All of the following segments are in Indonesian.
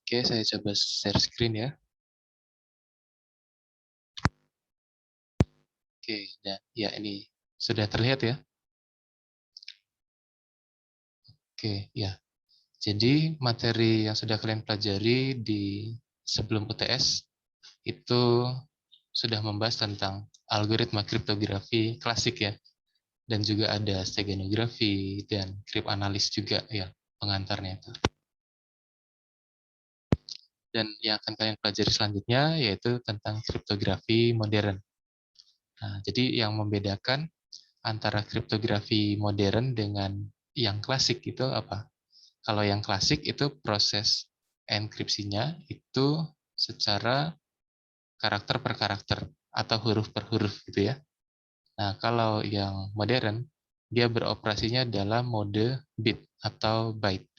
Oke, saya coba share screen ya. Oke, dan ya ini sudah terlihat ya. Oke, ya. Jadi materi yang sudah kalian pelajari di sebelum UTS itu sudah membahas tentang algoritma kriptografi klasik ya. Dan juga ada steganografi dan kriptanalis juga ya pengantarnya itu. Dan yang akan kalian pelajari selanjutnya yaitu tentang kriptografi modern. Nah, jadi yang membedakan antara kriptografi modern dengan yang klasik itu apa? Kalau yang klasik itu proses enkripsinya itu secara karakter per karakter atau huruf per huruf gitu ya. Nah, kalau yang modern dia beroperasinya dalam mode bit atau byte.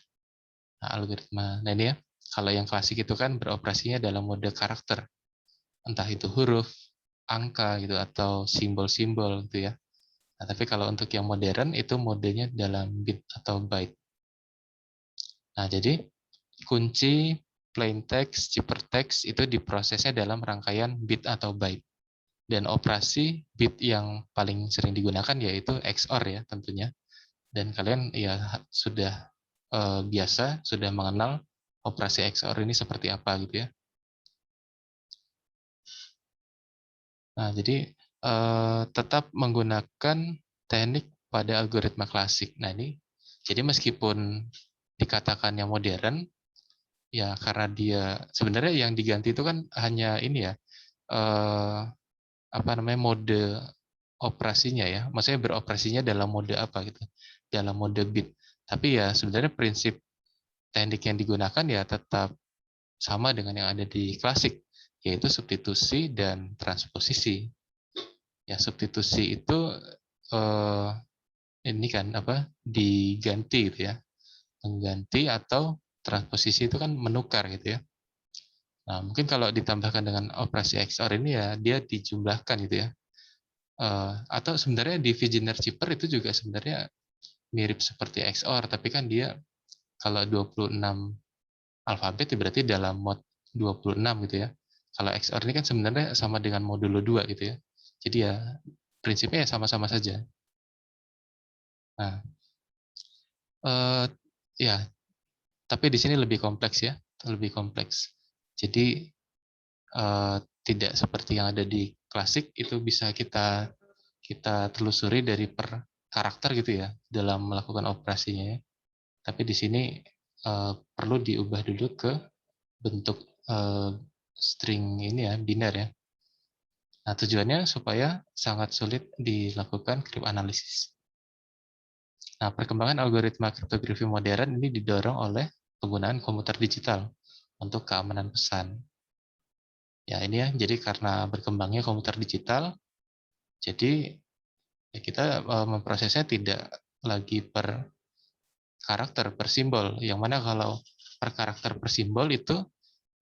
Nah, algoritma. Nah, ini ya. Kalau yang klasik itu kan beroperasinya dalam mode karakter. Entah itu huruf, angka gitu atau simbol-simbol gitu ya. Nah, tapi kalau untuk yang modern itu modenya dalam bit atau byte. Nah, jadi kunci plain text, ciphertext itu diprosesnya dalam rangkaian bit atau byte. Dan operasi bit yang paling sering digunakan yaitu XOR ya tentunya. Dan kalian ya sudah biasa, sudah mengenal operasi XOR ini seperti apa gitu ya. Nah, jadi tetap menggunakan teknik pada algoritma klasik. Nah, ini jadi meskipun dikatakan yang modern, ya karena dia sebenarnya yang diganti itu kan hanya ini ya, apa namanya mode operasinya ya, maksudnya beroperasinya dalam mode apa gitu, dalam mode bit. Tapi ya sebenarnya prinsip teknik yang digunakan ya tetap sama dengan yang ada di klasik, yaitu substitusi dan transposisi. Ya substitusi itu eh, ini kan apa diganti gitu ya, mengganti atau transposisi itu kan menukar gitu ya. Nah, mungkin kalau ditambahkan dengan operasi XOR ini ya dia dijumlahkan gitu ya. Atau sebenarnya di Vigener Chipper itu juga sebenarnya mirip seperti XOR, tapi kan dia kalau 26 alfabet ya berarti dalam mod 26 gitu ya. Kalau XOR ini kan sebenarnya sama dengan modulo 2 gitu ya. Jadi ya prinsipnya ya sama-sama saja. Nah, eh, ya, tapi di sini lebih kompleks ya, lebih kompleks. Jadi tidak seperti yang ada di klasik itu bisa kita kita telusuri dari per karakter gitu ya dalam melakukan operasinya ya. Tapi di sini perlu diubah dulu ke bentuk string ini ya, biner ya. Nah, tujuannya supaya sangat sulit dilakukan kriptanalisis. Nah, perkembangan algoritma kriptografi modern ini didorong oleh penggunaan komputer digital untuk keamanan pesan. Ya, ini ya, jadi karena berkembangnya komputer digital, jadi ya kita memprosesnya tidak lagi per karakter, per simbol. Yang mana kalau per karakter, per simbol itu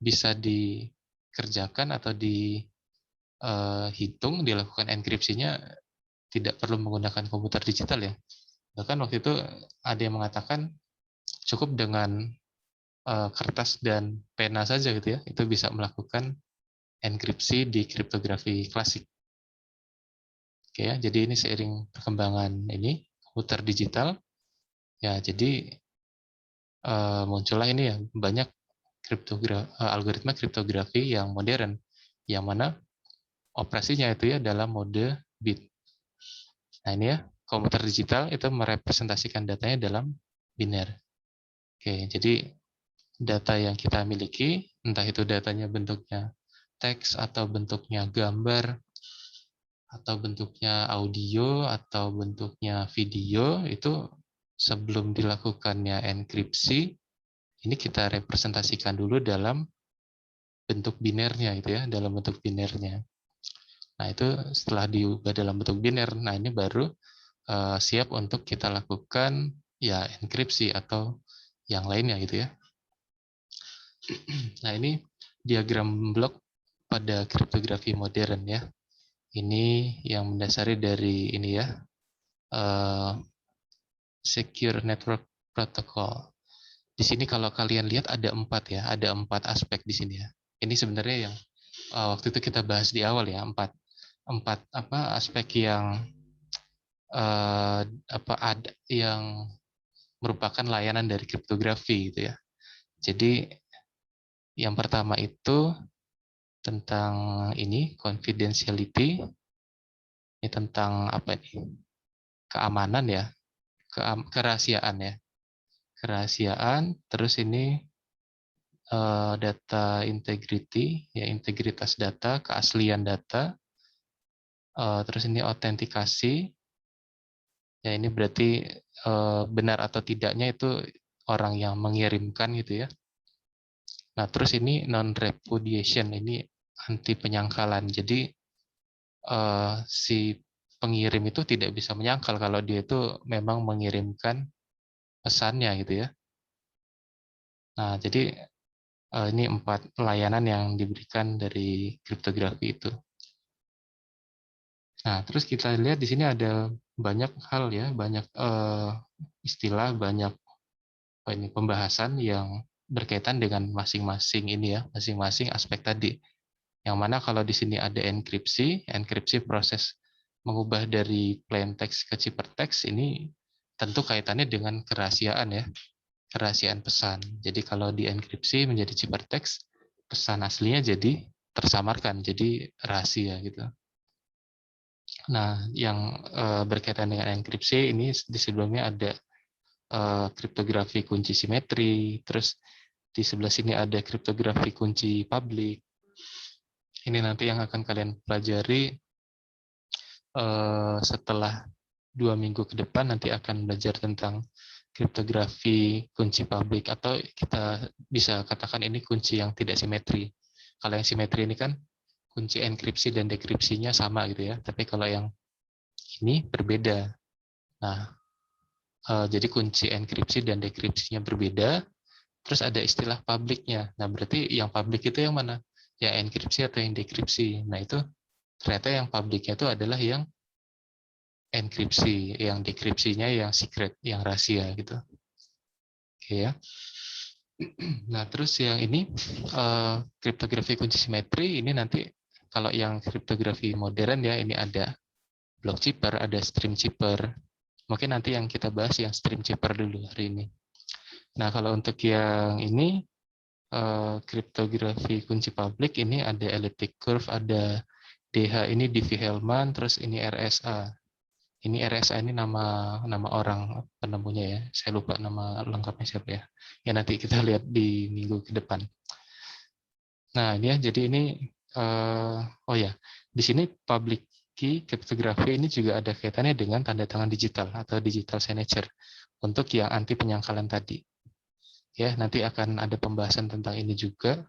bisa dikerjakan atau dihitung, dilakukan enkripsinya tidak perlu menggunakan komputer digital ya. Bahkan waktu itu ada yang mengatakan cukup dengan kertas dan pena saja gitu ya, itu bisa melakukan enkripsi di kriptografi klasik. Oke ya, jadi ini seiring perkembangan ini komputer digital, ya jadi muncullah ini ya banyak algoritma kriptografi yang modern, yang mana operasinya itu ya dalam mode bit. Nah ini ya komputer digital itu merepresentasikan datanya dalam biner. Oke, jadi data yang kita miliki, entah itu datanya bentuknya teks atau bentuknya gambar atau bentuknya audio atau bentuknya video, itu sebelum dilakukannya enkripsi ini kita representasikan dulu dalam bentuk binernya gitu ya, dalam bentuk binernya. Nah, itu setelah diubah dalam bentuk biner, nah ini baru siap untuk kita lakukan ya enkripsi atau yang lainnya gitu ya. Nah, ini diagram blok pada kriptografi modern ya. Ini yang mendasari dari ini ya, Secure Network Protocol. Di sini kalau kalian lihat ada 4 ya, ada 4 aspek di sini ya. Ini sebenarnya yang waktu itu kita bahas di awal ya, 4 aspek yang ada yang merupakan layanan dari kriptografi gitu ya. Jadi yang pertama itu tentang ini confidentiality, ini tentang apa ini? Keamanan ya, kerahasiaan ya. Kerahasiaan, terus ini data integrity, ya integritas data, keaslian data, terus ini autentikasi, ya ini berarti benar atau tidaknya itu orang yang mengirimkan gitu ya. Nah terus ini non-repudiation, ini anti penyangkalan. Jadi si pengirim itu tidak bisa menyangkal kalau dia itu memang mengirimkan pesannya gitu ya. Nah jadi ini 4 layanan yang diberikan dari kriptografi itu. Nah, terus kita lihat di sini ada banyak hal ya, banyak istilah, banyak pembahasan yang berkaitan dengan masing-masing ini ya, masing-masing aspek tadi. Yang mana kalau di sini ada enkripsi, enkripsi proses mengubah dari plain text ke ciphertext ini tentu kaitannya dengan kerahasiaan ya, kerahasiaan pesan. Jadi kalau di enkripsi menjadi ciphertext, pesan aslinya jadi tersamarkan, jadi rahasia gitu. Nah, yang berkaitan dengan enkripsi ini di sebelumnya ada kriptografi kunci simetri, terus di sebelah sini ada kriptografi kunci publik. Ini nanti yang akan kalian pelajari setelah 2 minggu ke depan, nanti akan belajar tentang kriptografi kunci publik, atau kita bisa katakan ini kunci yang tidak simetri. Kalau yang simetri ini kan kunci enkripsi dan dekripsinya sama gitu ya, tapi kalau yang ini berbeda. Nah, jadi kunci enkripsi dan dekripsinya berbeda, terus ada istilah publiknya. Nah, berarti yang publik itu yang mana? Ya enkripsi atau yang dekripsi. Nah, itu ternyata yang publiknya itu adalah yang enkripsi, yang dekripsinya yang secret, yang rahasia gitu. Oke ya. Nah, terus yang ini kriptografi kunci simetri ini nanti kalau yang kriptografi modern ya, ini ada block chipper, ada stream chipper. Mungkin nanti yang kita bahas yang stream chipper dulu hari ini. Nah, kalau untuk yang ini kriptografi kunci publik ini ada elliptic curve, ada DH ini Diffie-Hellman, terus ini RSA. Ini RSA ini nama orang penemunya ya. Saya lupa nama lengkapnya siapa ya. Ya nanti kita lihat di minggu ke depan. Nah, ini ya, jadi ini oh ya, di sini public key kriptografi ini juga ada kaitannya dengan tanda tangan digital atau digital signature untuk yang anti penyangkalan tadi. Ya, nanti akan ada pembahasan tentang ini juga.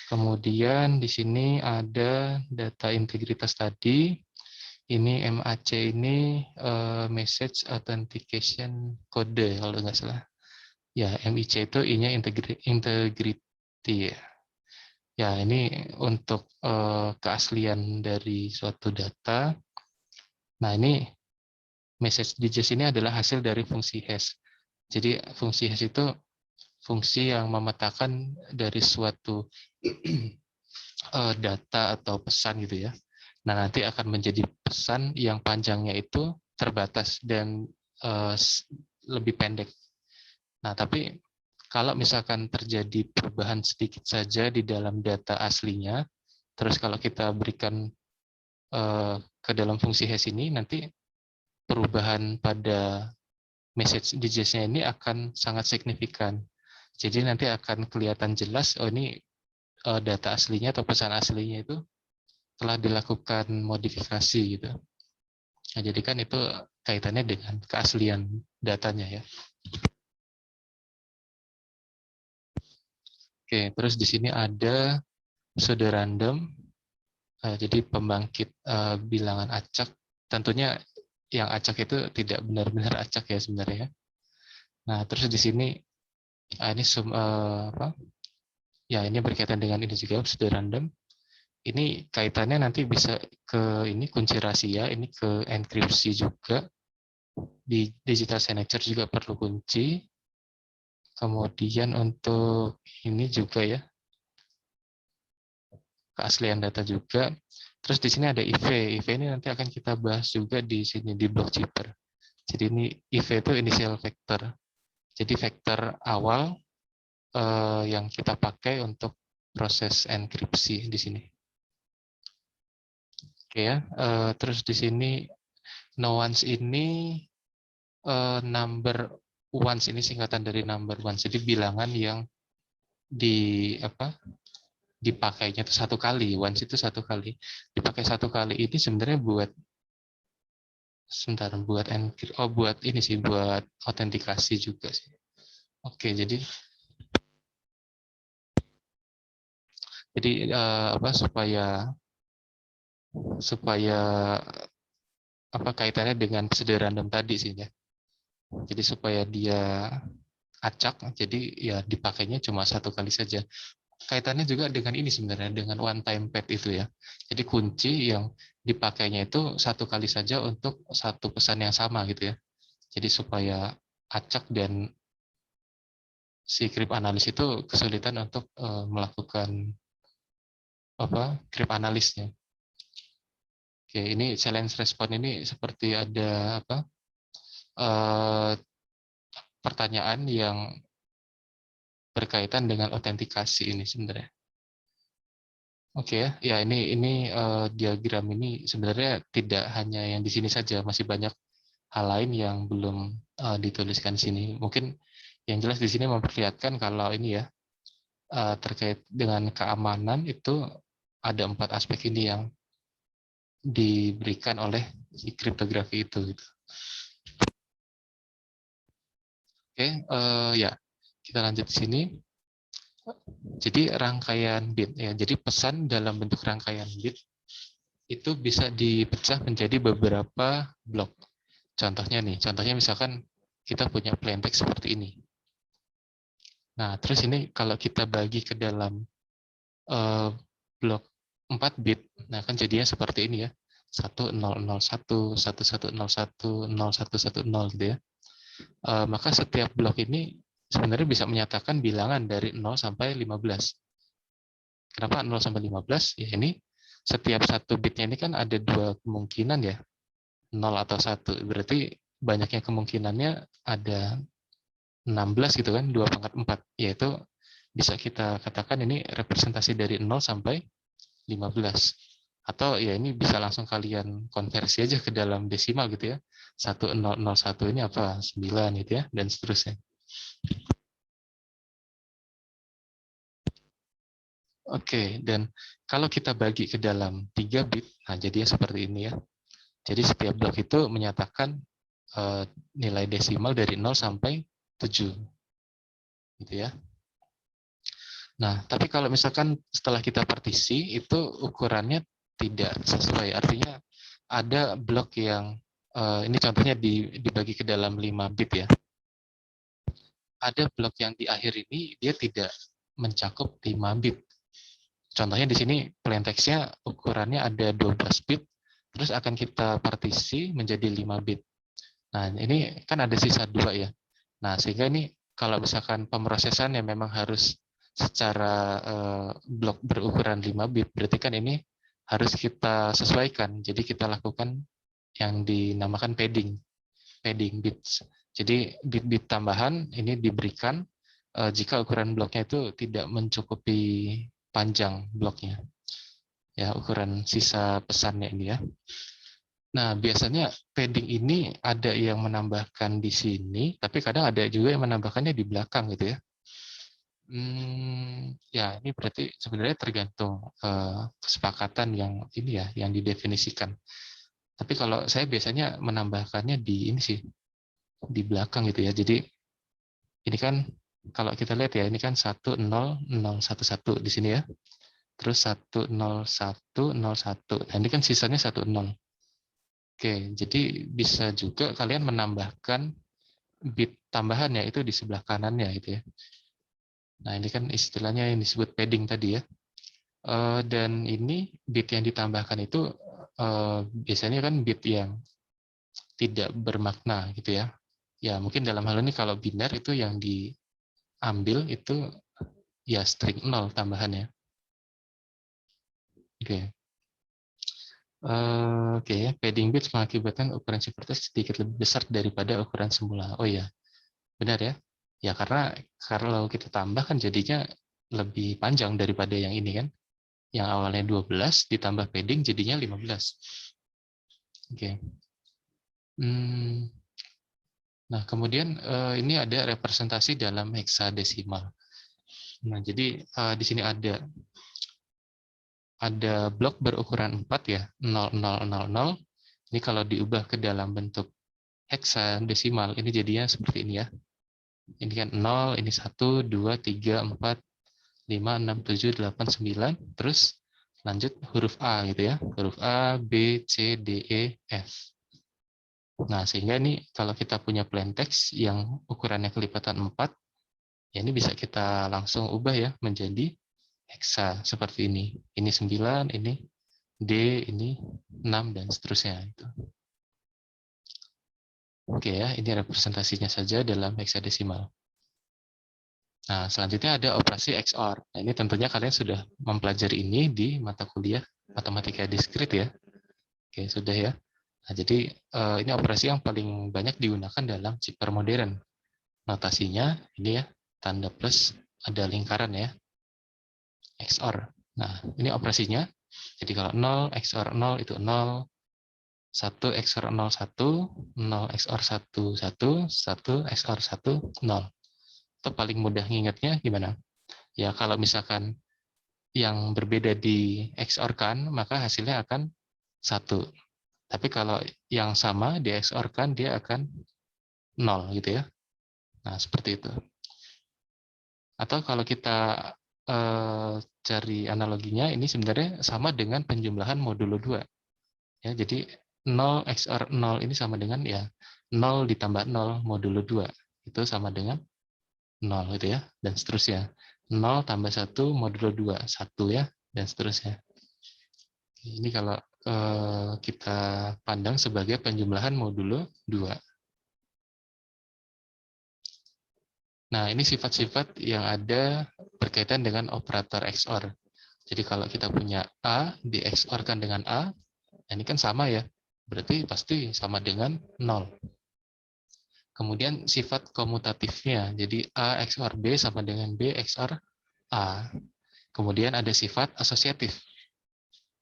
Kemudian di sini ada data integritas tadi. Ini MAC ini message authentication code kalau nggak salah. Ya, MIC itu I-nya integrity ya. Ya, ini untuk keaslian dari suatu data. Nah, ini message digest ini adalah hasil dari fungsi hash. Jadi fungsi hash itu fungsi yang memetakan dari suatu data atau pesan gitu ya. Nah, nanti akan menjadi pesan yang panjangnya itu terbatas dan lebih pendek. Nah, tapi kalau misalkan terjadi perubahan sedikit saja di dalam data aslinya, terus kalau kita berikan ke dalam fungsi hash ini, nanti perubahan pada message digest-nya ini akan sangat signifikan. Jadi nanti akan kelihatan jelas, oh ini data aslinya atau pesan aslinya itu telah dilakukan modifikasi gitu. Nah, jadi kan itu kaitannya dengan keaslian datanya ya. Oke, terus di sini ada pseudorandom. Jadi pembangkit bilangan acak. Tentunya yang acak itu tidak benar-benar acak ya sebenarnya. Nah, terus di sini ini ya ini berkaitan dengan ini juga pseudorandom. Ini kaitannya nanti bisa ke ini kunci rahasia, ini ke enkripsi juga. Di digital signature juga perlu kunci. Kemudian untuk ini juga ya, keaslian data juga. Terus di sini ada IV. IV ini nanti akan kita bahas juga di sini di Blockkeeper. Jadi ini IV itu initial vector. Jadi vektor awal yang kita pakai untuk proses enkripsi di sini. Oke ya. Terus di sini no ones ini number ones ini singkatan dari number ones. Jadi bilangan yang dipakainya itu satu kali. Ones itu satu kali. Dipakai satu kali ini sebenarnya buat buat ini sih, buat autentikasi juga sih. Oke, jadi supaya kaitannya dengan pseudo-random tadi sih ya. Jadi supaya dia acak, jadi ya dipakainya cuma satu kali saja. Kaitannya juga dengan ini sebenarnya, dengan one time pad itu ya. Jadi kunci yang dipakainya itu satu kali saja untuk satu pesan yang sama gitu ya. Jadi supaya acak dan si crypt analis itu kesulitan untuk melakukan crypt analisnya. Oke, ini challenge response ini seperti ada pertanyaan yang berkaitan dengan autentikasi ini sebenarnya. Oke ya, ya ini diagram ini sebenarnya tidak hanya yang di sini saja, masih banyak hal lain yang belum dituliskan di sini. Mungkin yang jelas di sini memperlihatkan kalau ini ya terkait dengan keamanan itu ada 4 aspek ini yang diberikan oleh si kriptografi itu. Gitu. Oke, ya kita lanjut di sini. Jadi rangkaian bit ya. Jadi pesan dalam bentuk rangkaian bit itu bisa dipecah menjadi beberapa blok. Contohnya misalkan kita punya plain text seperti ini. Nah, terus ini kalau kita bagi ke dalam blok 4 bit, nah kan jadinya seperti ini ya. 1001, 1101, 0110 gitu ya. Maka setiap blok ini sebenarnya bisa menyatakan bilangan dari 0 sampai 15. Kenapa 0 sampai 15? Ya ini setiap satu bitnya ini kan ada 2 kemungkinan ya. 0 atau 1. Berarti banyaknya kemungkinannya ada 16 gitu kan, 2 pangkat 4. Yaitu bisa kita katakan ini representasi dari 0 sampai 15. Atau ya ini bisa langsung kalian konversi aja ke dalam desimal gitu ya. 1001 ini apa? 9 gitu ya, dan seterusnya. Oke, dan kalau kita bagi ke dalam 3 bit, nah jadinya seperti ini ya. Jadi setiap blok itu menyatakan nilai desimal dari 0 sampai 7. Gitu ya. Nah, tapi kalau misalkan setelah kita partisi, itu ukurannya tidak sesuai. Artinya ada blok yang, ini contohnya dibagi ke dalam 5 bit ya. Ada blok yang di akhir ini, dia tidak mencakup 5 bit. Contohnya di sini plain text-nya ukurannya ada 12 bit, terus akan kita partisi menjadi 5 bit. Nah, ini kan ada sisa 2 ya. Nah, sehingga ini kalau misalkan pemrosesan yang memang harus secara blok berukuran 5 bit, berarti kan ini harus kita sesuaikan. Jadi kita lakukan yang dinamakan padding bits. Jadi bit-bit tambahan ini diberikan jika ukuran bloknya itu tidak mencukupi panjang bloknya. Ya, ukuran sisa pesannya ini ya. Nah, biasanya padding ini ada yang menambahkan di sini, tapi kadang ada juga yang menambahkannya di belakang gitu ya. Ya, ini berarti sebenarnya tergantung kesepakatan yang ini ya, yang didefinisikan. Tapi kalau saya biasanya menambahkannya di ini sih, di belakang gitu ya. Jadi ini kan kalau kita lihat ya, ini kan 10011 di sini ya. Terus 10101. Nah, ini kan sisanya 10. Oke, jadi bisa juga kalian menambahkan bit tambahan ya, itu di sebelah kanannya gitu ya. Nah, ini kan istilahnya yang disebut padding tadi ya. Dan ini bit yang ditambahkan itu biasanya kan bit yang tidak bermakna gitu ya. Ya, mungkin dalam hal ini kalau biner itu yang ambil itu ya string 0 tambahannya. Oke. Oke, padding bit mengakibatkan ukuran ciphertext sedikit lebih besar daripada ukuran semula. Oh iya, benar ya. Ya karena kalau kita tambah kan jadinya lebih panjang daripada yang ini kan. Yang awalnya 12 ditambah padding jadinya 15. Oke. Nah, kemudian ini ada representasi dalam heksadesimal. Nah, jadi di sini ada blok berukuran 4 ya, 0000. Ini kalau diubah ke dalam bentuk heksadesimal, ini jadinya seperti ini ya. Ini kan 0, ini 1, 2, 3, 4, 5, 6, 7, 8, 9, terus lanjut huruf A gitu ya. Huruf A, B, C, D, E, F. Nah, sehingga ini kalau kita punya plain text yang ukurannya kelipatan 4, ya ini bisa kita langsung ubah ya menjadi heksa seperti ini. Ini 9, ini D, ini 6, dan seterusnya. Oke ya, ini representasinya saja dalam heksadesimal. Nah, selanjutnya ada operasi XOR. Nah, ini tentunya kalian sudah mempelajari ini di mata kuliah matematika diskrit ya. Oke, sudah ya. Nah, jadi ini operasi yang paling banyak digunakan dalam chipper modern. Notasinya ini ya, tanda plus ada lingkaran ya, XOR. Nah, ini operasinya. Jadi kalau 0 XOR 0 itu 0, 1 XOR 0, 1, 0 XOR 1, 1, 1 XOR 1, 0. Itu paling mudah ngingetnya gimana? Ya kalau misalkan yang berbeda di XOR-kan, maka hasilnya akan 1. Tapi kalau yang sama di XOR-kan, dia akan 0 gitu ya. Nah, seperti itu. Atau kalau kita cari analoginya, ini sebenarnya sama dengan penjumlahan modulo 2. Ya, jadi 0 XOR 0 ini sama dengan ya 0 ditambah 0 modulo 2. Itu sama dengan 0 gitu ya, dan seterusnya. 0 tambah 1 modulo 2, 1 ya, dan seterusnya. Ini kalau kita pandang sebagai penjumlahan modulo 2. Nah, ini sifat-sifat yang ada berkaitan dengan operator XOR. Jadi kalau kita punya A, di XOR-kan dengan A, ini kan sama ya, berarti pasti sama dengan 0. Kemudian sifat komutatifnya, jadi A XOR B sama dengan B XOR A. Kemudian ada sifat asosiatif.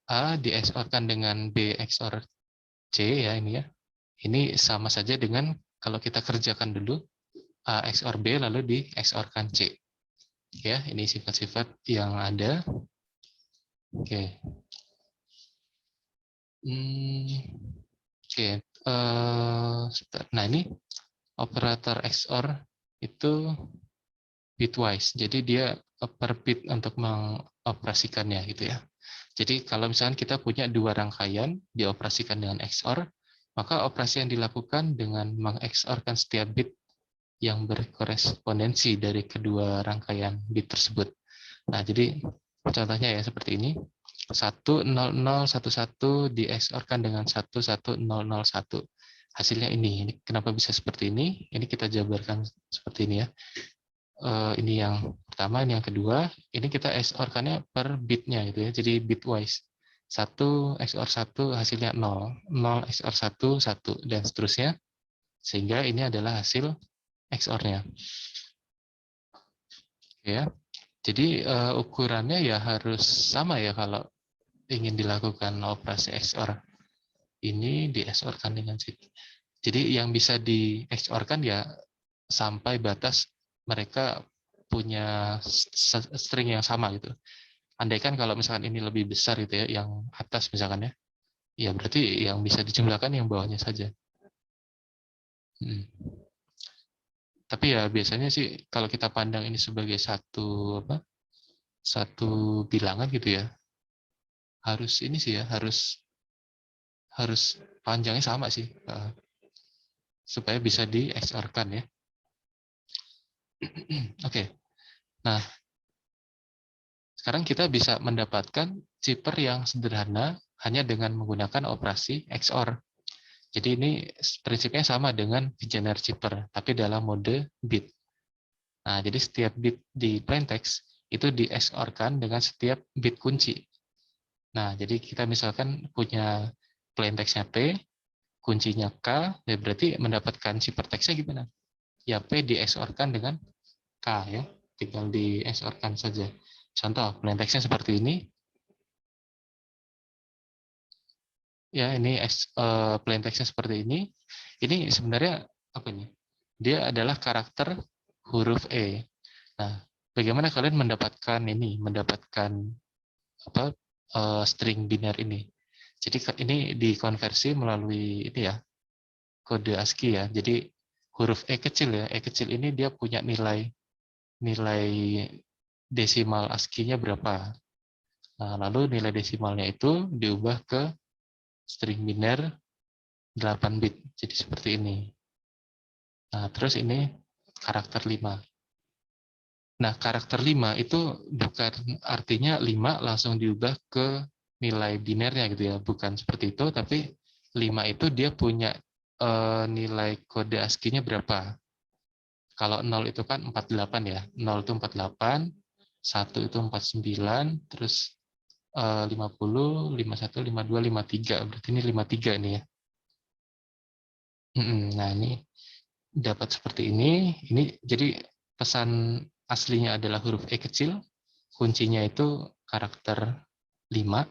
A di XOR-kan dengan B XOR C ya ini ya. Ini sama saja dengan kalau kita kerjakan dulu A XOR B lalu di XOR-kan C. Ya, ini sifat-sifat yang ada. Oke. Oke. Nah, ini operator XOR itu bitwise. Jadi dia per bit untuk mengoperasikannya gitu ya. Jadi kalau misalkan kita punya dua rangkaian dioperasikan dengan XOR, maka operasi yang dilakukan dengan meng-XOR-kan setiap bit yang berkorespondensi dari kedua rangkaian bit tersebut. Nah, jadi contohnya ya seperti ini. 10011 di XOR-kan dengan 11001. Hasilnya ini. Ini kenapa bisa seperti ini? Ini kita jabarkan seperti ini ya. Ini yang pertama, ini yang kedua. Ini kita XOR-kannya per bitnya gitu ya. Jadi bitwise. 1 XOR 1 hasilnya 0. 0 XOR 1, 1 dan seterusnya. Sehingga ini adalah hasil XOR-nya. Ya. Jadi ukurannya ya harus sama ya kalau ingin dilakukan operasi XOR. Ini di XOR-kan dengan situ. Jadi yang bisa di XOR-kan ya sampai batas mereka punya string yang sama gitu. Andaikan kalau misalkan ini lebih besar gitu ya, yang atas misalkan ya, ya berarti yang bisa dijumlahkan yang bawahnya saja. Tapi ya biasanya sih kalau kita pandang ini sebagai satu bilangan gitu ya, harus ini sih ya, harus panjangnya sama sih, supaya bisa di XOR-kan ya. Oke. Nah, sekarang kita bisa mendapatkan chipper yang sederhana hanya dengan menggunakan operasi XOR. Jadi ini prinsipnya sama dengan Vigenère chipper, tapi dalam mode bit. Nah, jadi setiap bit di plaintext itu di XOR-kan dengan setiap bit kunci. Nah, jadi kita misalkan punya plaintext-nya P, kuncinya K, ya berarti mendapatkan ciphertext-nya gimana? Ya P di XOR-kan dengan K ya, tinggal di XOR-kan saja. Contoh, plaintext-nya seperti ini. Ya, ini plaintext-nya seperti ini. Ini sebenarnya apa ini? Dia adalah karakter huruf E. Nah, bagaimana kalian mendapatkan ini, mendapatkan apa string biner ini? Jadi ini dikonversi melalui ini ya, kode ASCII ya. Jadi huruf E kecil ya, E kecil ini dia punya nilai desimal ASCII-nya berapa. Nah, lalu nilai desimalnya itu diubah ke string biner 8 bit. Jadi seperti ini. Nah, terus ini karakter 5. Nah, karakter 5 itu bukan artinya 5 langsung diubah ke nilai binernya gitu ya. Bukan seperti itu, tapi 5 itu dia punya nilai kode ASCII-nya berapa. Kalau 0 itu kan 48 ya. 0 itu 48, 1 itu 49, terus 50, 51, 52, 53. Berarti ini 53 ini ya. Nah, ini dapat seperti ini. Ini jadi pesan aslinya adalah huruf E kecil, kuncinya itu karakter 5.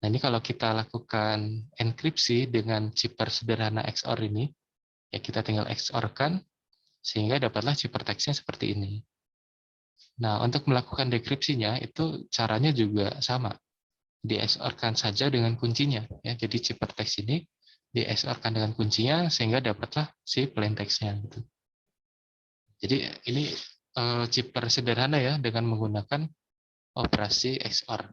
Nah, ini kalau kita lakukan enkripsi dengan cipher sederhana XOR ini, ya kita tinggal XOR-kan, sehingga dapatlah ciphertext-nya seperti ini. Nah, untuk melakukan dekripsinya, itu caranya juga sama. Di XOR-kan saja dengan kuncinya. Ya, jadi ciphertext ini di XOR-kan dengan kuncinya, sehingga dapatlah si plaintext-nya. Gitu. Jadi ini cipher sederhana ya, dengan menggunakan operasi XOR.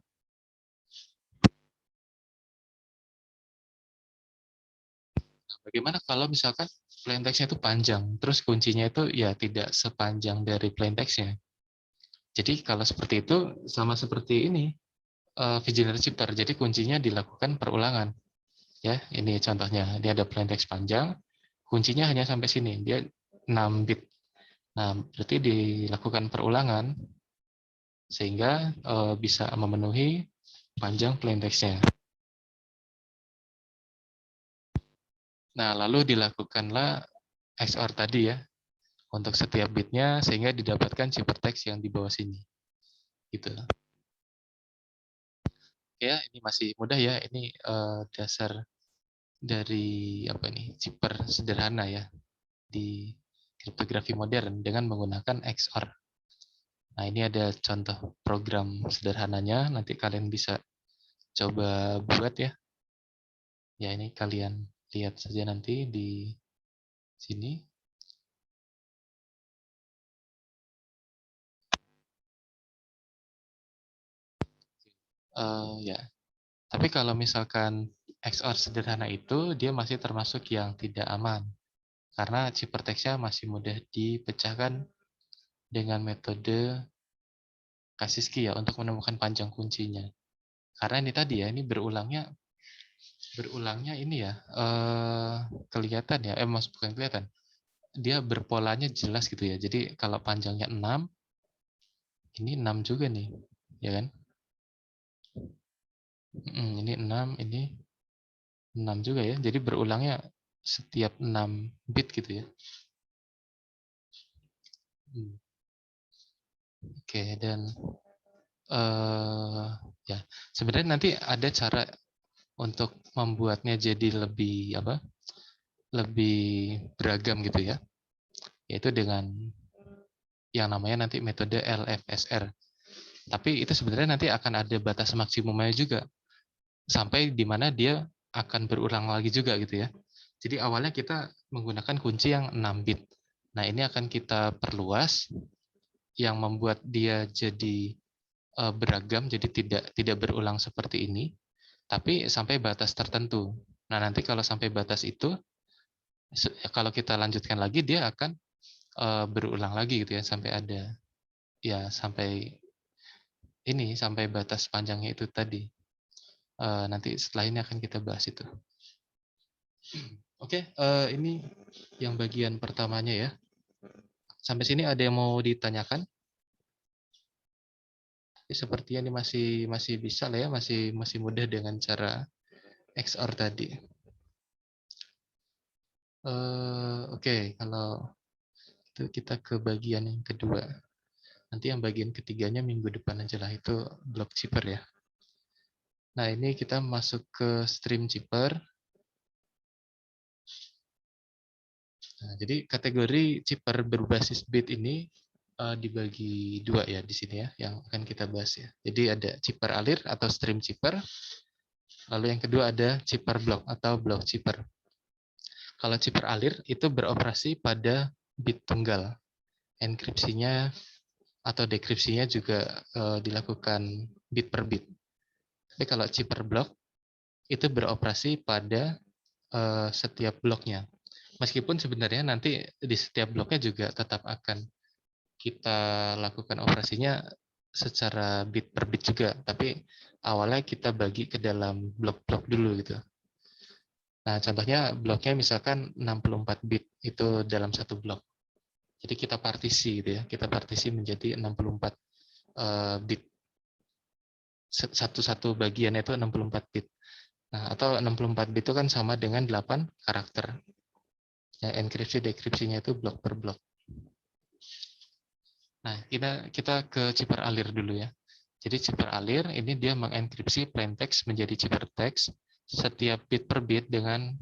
Bagaimana kalau misalkan plaintext-nya itu panjang, terus kuncinya itu ya tidak sepanjang dari plaintext-nya. Jadi kalau seperti itu sama seperti ini visionary shifter. Jadi kuncinya dilakukan perulangan. Ya, ini contohnya. Dia ada plaintext panjang, kuncinya hanya sampai sini. Dia 6 bit. Nah, berarti dilakukan perulangan sehingga bisa memenuhi panjang plaintext-nya. Nah, lalu dilakukanlah XOR tadi ya, untuk setiap bitnya sehingga didapatkan ciphertext yang di bawah sini. Gitu. Ya, ini masih mudah ya. Ini dasar dari apa ini? Cipher sederhana ya di kriptografi modern dengan menggunakan XOR. Nah, ini ada contoh program sederhananya, nanti kalian bisa coba buat ya. Ya, ini kalian lihat saja nanti di sini. Ya, tapi kalau misalkan XOR sederhana itu, dia masih termasuk yang tidak aman. Karena ciphertext-nya masih mudah dipecahkan dengan metode Kaspersky ya untuk menemukan panjang kuncinya. Karena ini tadi ya, ini berulangnya ini ya kelihatan ya, maksud bukan kelihatan. Dia berpolanya jelas gitu ya. Jadi kalau panjangnya 6, ini 6 juga nih, ya kan? Ini 6, ini 6 juga ya. Jadi berulangnya setiap 6 bit gitu ya. Oke, dan ya sebenarnya nanti ada cara untuk membuatnya jadi lebih apa? Lebih beragam gitu ya. Yaitu dengan yang namanya nanti metode LFSR. Tapi itu sebenarnya nanti akan ada batas maksimumnya juga. Sampai di mana dia akan berulang lagi juga gitu ya. Jadi awalnya kita menggunakan kunci yang 6 bit. Nah, ini akan kita perluas yang membuat dia jadi beragam, jadi tidak berulang seperti ini, tapi sampai batas tertentu. Nah, nanti kalau sampai batas itu, kalau kita lanjutkan lagi, dia akan berulang lagi gitu ya, sampai ada ya sampai ini sampai batas panjangnya itu tadi. Nanti setelah ini akan kita bahas itu. Oke, ini yang bagian pertamanya ya. Sampai sini ada yang mau ditanyakan? Sepertinya ini masih bisa lah ya, masih mudah dengan cara XOR tadi. Oke, kalau itu kita ke bagian yang kedua. Nanti yang bagian ketiganya minggu depan aja lah, itu block chipper ya. Nah, ini kita masuk ke stream chipper. Nah, jadi kategori chipper berbasis bit ini dibagi dua ya di sini ya, yang akan kita bahas ya. Jadi ada chipper alir atau stream chipper, lalu yang kedua ada chipper block atau block chipper. Kalau chipper alir itu beroperasi pada bit tunggal. Enkripsinya atau dekripsinya juga dilakukan bit per bit. Tapi kalau chipper block itu beroperasi pada setiap bloknya. Meskipun sebenarnya nanti di setiap bloknya juga tetap akan kita lakukan operasinya secara bit per bit juga, tapi awalnya kita bagi ke dalam blok-blok dulu gitu. Nah, contohnya bloknya misalkan 64 bit itu dalam satu blok. Jadi kita partisi gitu ya, kita partisi menjadi 64 bit. Satu-satu bagian itu 64 bit. Nah, atau 64 bit itu kan sama dengan 8 karakter. Ya, enkripsi dekripsinya itu blok per blok. Nah, kita ke chipper alir dulu ya. Jadi chipper alir ini dia mengenkripsi plain text menjadi chipper text. Setiap bit per bit dengan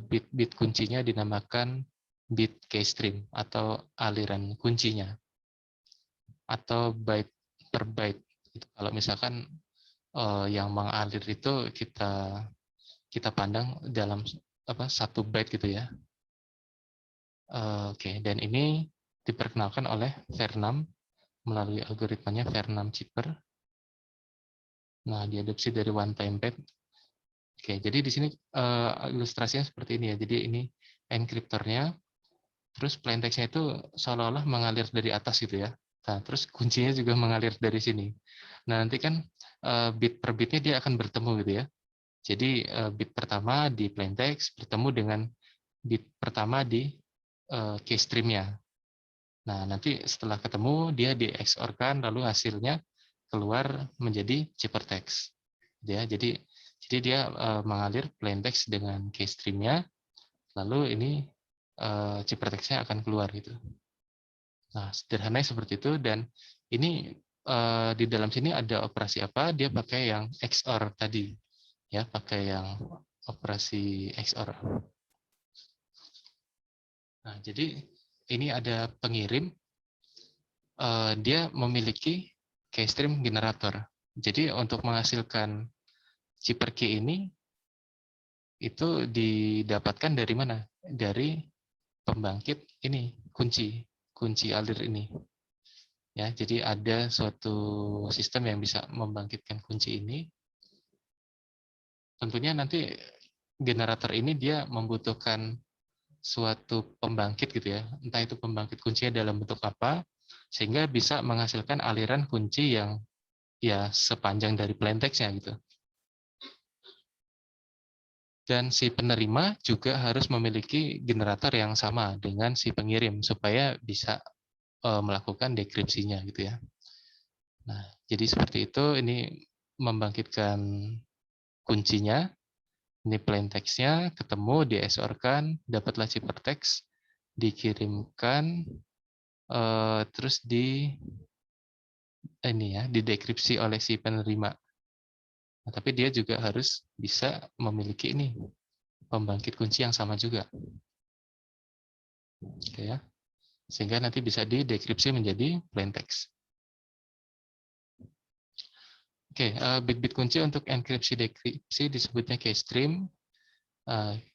bit-bit kuncinya dinamakan bit keystream atau aliran kuncinya, atau byte per byte. Kalau misalkan yang mengalir itu kita pandang dalam satu byte gitu ya. Oke, dan ini diperkenalkan oleh Vernam melalui algoritmanya Vernam chipper. Nah, diadopsi dari one time pad. Oke, jadi di sini ilustrasinya seperti ini ya. Jadi ini enkriptornya, terus plain text-nya itu seolah-olah mengalir dari atas gitu ya. Nah, terus kuncinya juga mengalir dari sini. Nah, nanti kan bit per bitnya dia akan bertemu gitu ya. Jadi bit pertama di plain text bertemu dengan bit pertama di keystream-nya. Nah, nanti setelah ketemu dia di XOR-kan lalu hasilnya keluar menjadi ciphertext. Ya, jadi dia mengalir plain text dengan keystream-nya, lalu ini ciphertext-nya akan keluar gitu. Nah, sederhananya seperti itu, dan ini di dalam sini ada operasi apa? Dia pakai yang XOR tadi, ya, pakai yang operasi XOR. Nah, jadi ini ada pengirim, dia memiliki keystream generator. Jadi untuk menghasilkan chipper key ini itu didapatkan dari mana? Dari pembangkit ini, kunci alir ini. Ya, jadi ada suatu sistem yang bisa membangkitkan kunci ini. Tentunya nanti generator ini dia membutuhkan suatu pembangkit gitu ya. Entah itu pembangkit kuncinya dalam bentuk apa, sehingga bisa menghasilkan aliran kunci yang ya sepanjang dari plain text-nya gitu. Dan si penerima juga harus memiliki generator yang sama dengan si pengirim supaya bisa melakukan dekripsinya gitu ya. Nah, jadi seperti itu, ini membangkitkan kuncinya, ini plain text-nya, ketemu, di-XOR-kan, dapatlah ciphertext, dikirimkan, terus didekripsi oleh si penerima. Nah, tapi dia juga harus bisa memiliki ini, pembangkit kunci yang sama juga. Oke ya. Sehingga nanti bisa didekripsi menjadi plain text. Oke, bit-bit kunci untuk enkripsi dekripsi disebutnya keystream.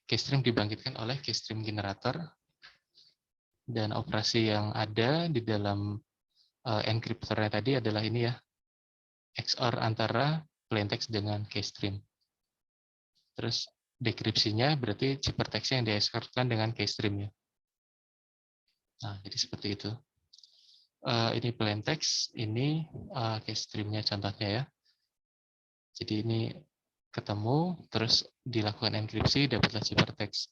Keystream dibangkitkan oleh keystream generator, dan operasi yang ada di dalam enkriptornya tadi adalah ini ya, XOR antara plain text dengan keystream. Terus dekripsinya berarti ciphertext-nya yang di-XOR-kan dengan keystream-nya. Nah, jadi seperti itu. Ini plain text, ini keystream-nya contohnya ya. Jadi ini ketemu, terus dilakukan enkripsi, dapatlah ciphertext.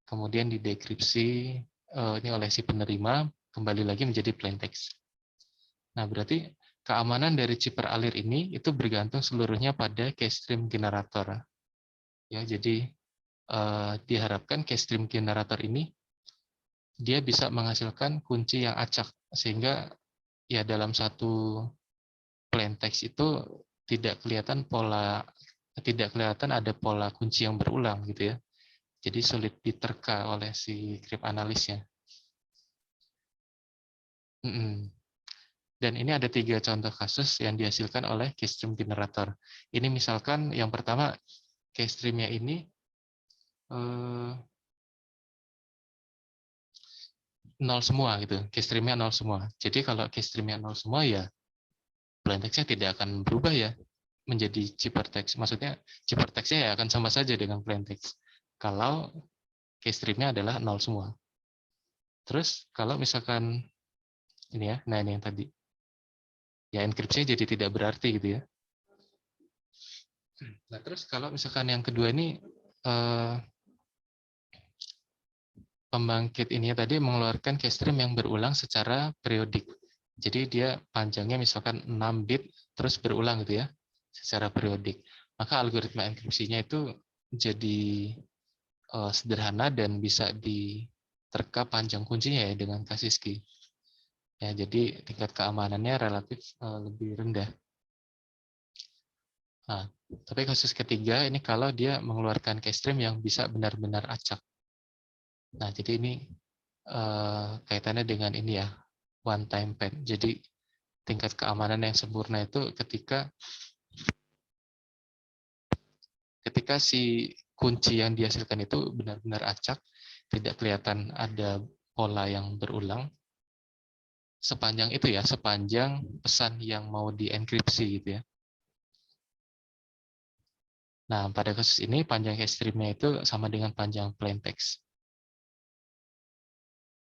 Kemudian didekripsi ini oleh si penerima, kembali lagi menjadi plain text. Nah, berarti keamanan dari chip peralir ini itu bergantung seluruhnya pada keystream generator. Ya, jadi diharapkan keystream generator ini dia bisa menghasilkan kunci yang acak, sehingga ya dalam satu plain text itu tidak kelihatan ada pola kunci yang berulang gitu ya. Jadi sulit diterka oleh si cryptanalysis-nya. Dan ini ada 3 contoh kasus yang dihasilkan oleh keystream generator. Ini misalkan yang pertama keystream-nya ini nol semua gitu, keystream-nya nol semua. Jadi kalau keystream-nya nol semua ya plain text-nya tidak akan berubah ya menjadi ciphertext. Maksudnya ciphertext-nya ya akan sama saja dengan plain text. Kalau keystream-nya adalah nol semua. Terus kalau misalkan ini ya, nah ini yang tadi. Ya enkripsinya jadi tidak berarti gitu ya. Nah terus kalau misalkan yang kedua ini pembangkit ini tadi mengeluarkan keystream yang berulang secara periodik. Jadi dia panjangnya misalkan 6 bit terus berulang gitu ya secara periodik. Maka algoritma enkripsinya itu jadi sederhana dan bisa diterka panjang kuncinya ya dengan kasus key. Ya, jadi tingkat keamanannya relatif lebih rendah. Nah, tapi kasus ketiga ini kalau dia mengeluarkan keystream yang bisa benar-benar acak. Nah, jadi ini kaitannya dengan ini ya, one time pad. Jadi tingkat keamanan yang sempurna itu ketika si kunci yang dihasilkan itu benar-benar acak, tidak kelihatan ada pola yang berulang, sepanjang itu ya, sepanjang pesan yang mau dienkripsi gitu ya. Nah, pada kasus ini panjang keystream-nya itu sama dengan panjang plain text.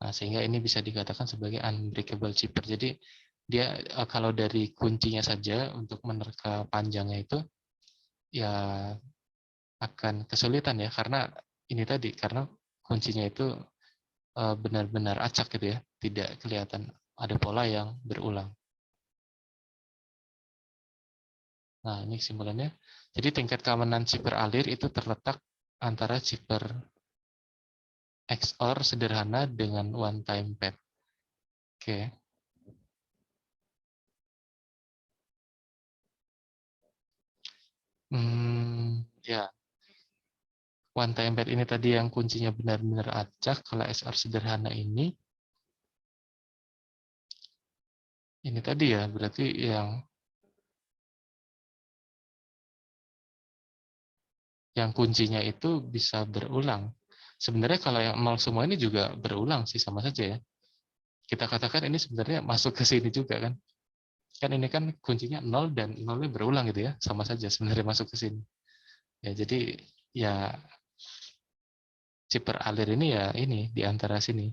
Nah, sehingga ini bisa dikatakan sebagai unbreakable cipher. Jadi dia kalau dari kuncinya saja untuk menerka panjangnya itu ya akan kesulitan ya, karena ini tadi, karena kuncinya itu benar-benar acak gitu ya, tidak kelihatan ada pola yang berulang. Nah, ini kesimpulannya. Jadi tingkat keamanan chipper alir itu terletak antara chipper XOR sederhana dengan one time pad. Oke. Ya. One time pad ini tadi yang kuncinya benar-benar acak. Kalau XOR sederhana ini tadi ya, berarti yang kuncinya itu bisa berulang. Sebenarnya kalau yang nol semua ini juga berulang sih, sama saja ya. Kita katakan ini sebenarnya masuk ke sini juga kan. Kan ini kan kuncinya nol dan nolnya berulang gitu ya, sama saja sebenarnya masuk ke sini. Ya, jadi ya chip alir ini ya ini di antara sini.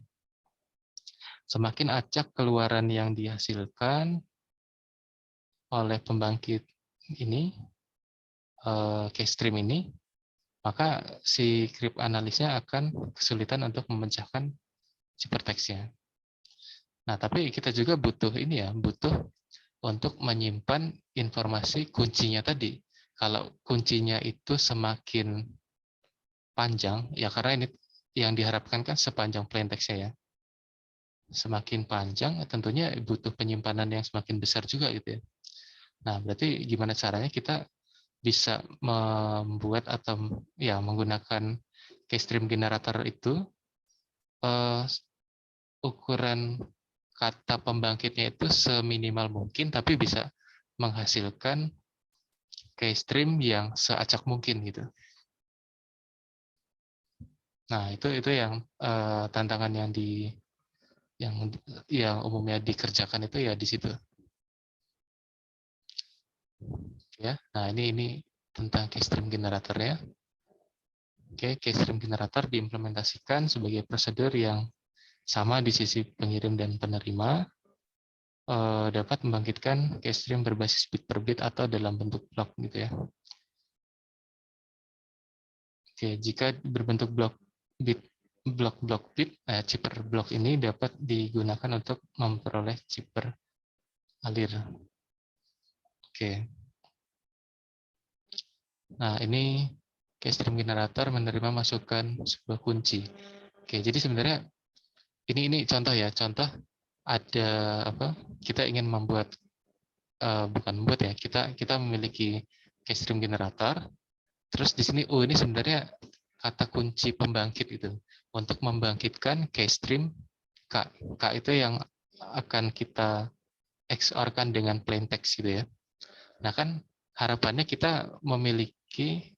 Semakin acak keluaran yang dihasilkan oleh pembangkit ini, keystream ini, maka si cryptanalisnya akan kesulitan untuk memecahkan ciphertext-nya. Nah, tapi kita juga butuh ini ya, butuh untuk menyimpan informasi kuncinya tadi. Kalau kuncinya itu semakin panjang, ya karena ini yang diharapkan kan sepanjang plain text-nya ya. Semakin panjang, tentunya butuh penyimpanan yang semakin besar juga gitu ya. Nah, berarti gimana caranya kita bisa membuat atau ya menggunakan keystream generator itu ukuran kata pembangkitnya itu seminimal mungkin, tapi bisa menghasilkan keystream yang seacak mungkin gitu. Nah, itu yang tantangan yang umumnya dikerjakan itu ya di situ. Ya. Nah, ini tentang keystream generatornya. Oke, keystream generator diimplementasikan sebagai prosedur yang sama di sisi pengirim dan penerima, dapat membangkitkan keystream berbasis bit per bit atau dalam bentuk blok gitu ya. Oke, jika berbentuk blok bit blok-blok bit, chipper blok ini dapat digunakan untuk memperoleh chipper alir. Oke. Nah, ini keystream generator menerima masukan sebuah kunci. Oke, jadi sebenarnya ini contoh ya, contoh ada apa? Kita ingin membuat bukan membuat ya, kita memiliki keystream generator. Terus di sini ini sebenarnya kata kunci pembangkit itu untuk membangkitkan keystream K. K itu yang akan kita XOR-kan dengan plain text gitu ya. Nah kan harapannya kita memiliki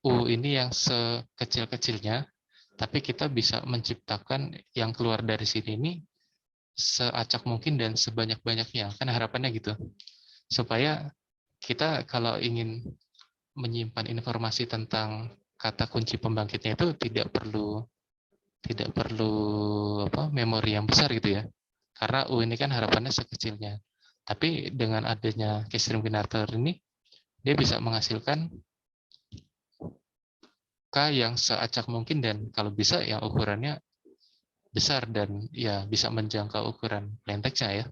U ini yang sekecil-kecilnya, tapi kita bisa menciptakan yang keluar dari sini ini seacak mungkin dan sebanyak-banyaknya. Kan harapannya gitu. Supaya kita kalau ingin menyimpan informasi tentang kata kunci pembangkitnya itu tidak perlu memori yang besar gitu ya. Karena U ini kan harapannya sekecilnya. Tapi dengan adanya keystream generator ini, dia bisa menghasilkan K yang seacak mungkin dan kalau bisa yang ukurannya besar dan ya bisa menjangkau ukuran plain text-nya ya.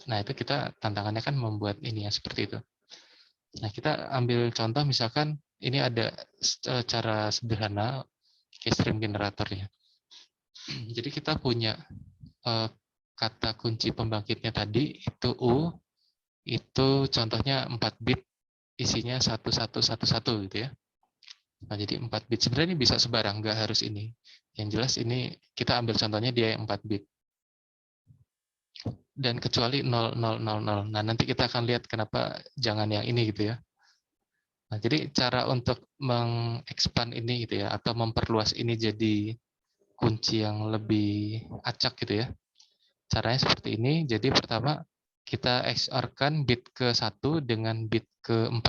Nah, itu kita tantangannya kan membuat ini ya seperti itu. Nah, kita ambil contoh misalkan ini ada cara sederhana keystream generatornya. Jadi kita punya kata kunci pembangkitnya tadi itu U, itu contohnya 4 bit, isinya 1111 gitu ya. Nah, jadi 4 bit. Sebenarnya ini bisa sebarang, nggak harus ini. Yang jelas ini kita ambil contohnya dia yang 4 bit. Dan kecuali 0000. Nah, nanti kita akan lihat kenapa jangan yang ini gitu ya. Nah, jadi cara untuk mengekspand ini gitu ya, atau memperluas ini jadi kunci yang lebih acak gitu ya. Caranya seperti ini. Jadi pertama kita XOR-kan bit ke-1 dengan bit ke-4.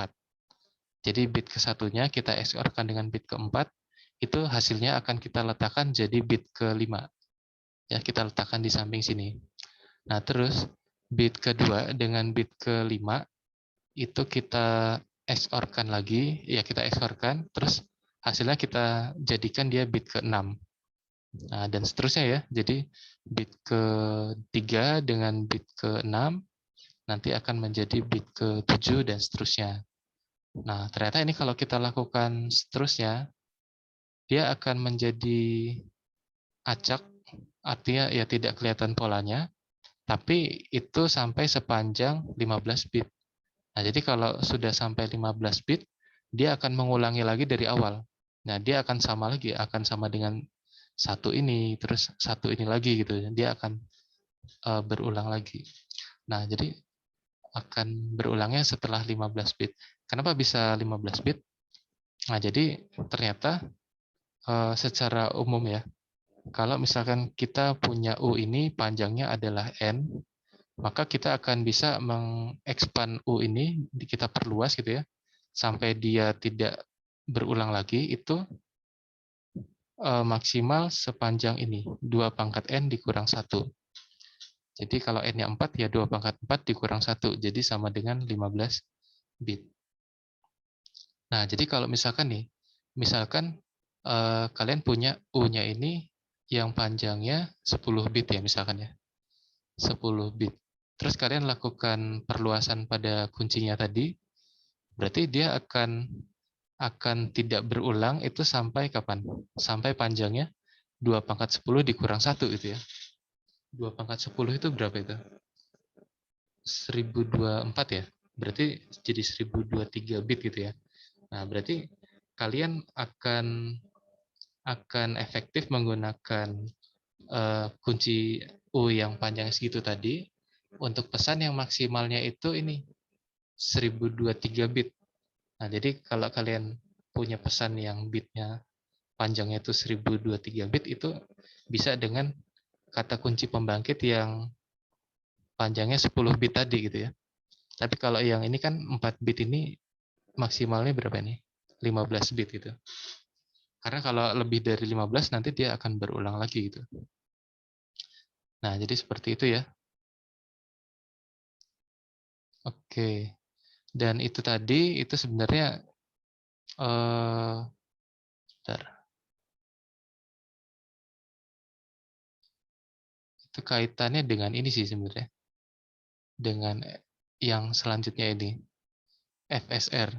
Jadi bit ke-1-nya kita XOR-kan dengan bit ke-4, itu hasilnya akan kita letakkan jadi bit ke-5. Ya, kita letakkan di samping sini. Nah, terus bit kedua dengan bit ke-5 itu kita XOR-kan lagi, ya kita XOR-kan, terus hasilnya kita jadikan dia bit ke-6. Nah, dan seterusnya ya. Jadi bit ke-3 dengan bit ke-6 nanti akan menjadi bit ke-7 dan seterusnya. Nah, ternyata ini kalau kita lakukan seterusnya, dia akan menjadi acak, artinya ya tidak kelihatan polanya, tapi itu sampai sepanjang 15 bit. Nah, jadi kalau sudah sampai 15 bit, dia akan mengulangi lagi dari awal. Nah, dia akan sama lagi, akan sama dengan satu ini, terus satu ini lagi gitu. Dia akan berulang lagi. Nah, jadi akan berulangnya setelah 15 bit. Kenapa bisa 15 bit? Nah, jadi ternyata secara umum ya, kalau misalkan kita punya U ini panjangnya adalah N, maka kita akan bisa mengekspand U ini, kita perluas gitu ya, sampai dia tidak berulang lagi, itu maksimal sepanjang ini, 2 pangkat N dikurang 1. Jadi kalau N-nya 4, ya 2 pangkat 4 dikurang 1, jadi sama dengan 15 bit. Nah, jadi kalau misalkan nih, misalkan kalian punya U-nya ini yang panjangnya 10 bit ya misalkan ya. 10 bit. Terus kalian lakukan perluasan pada kuncinya tadi, berarti dia akan tidak berulang itu sampai kapan? Sampai panjangnya 2 pangkat 10 dikurang 1 itu ya. 2 pangkat 10 itu berapa itu? 1024 ya? Berarti jadi 1023 bit gitu ya. Nah, berarti kalian akan efektif menggunakan kunci U yang panjang segitu tadi untuk pesan yang maksimalnya itu ini 1023 bit. Nah, jadi kalau kalian punya pesan yang bitnya panjangnya itu 1023 bit, itu bisa dengan kata kunci pembangkit yang panjangnya 10 bit tadi gitu ya. Tapi kalau yang ini kan 4 bit ini maksimalnya berapa nih? 15 bit gitu. Karena kalau lebih dari 15 nanti dia akan berulang lagi gitu. Nah, jadi seperti itu ya. Oke. Dan itu tadi itu sebenarnya bentar. itu kaitannya dengan ini sih sebenarnya. Dengan yang selanjutnya ini, FSR.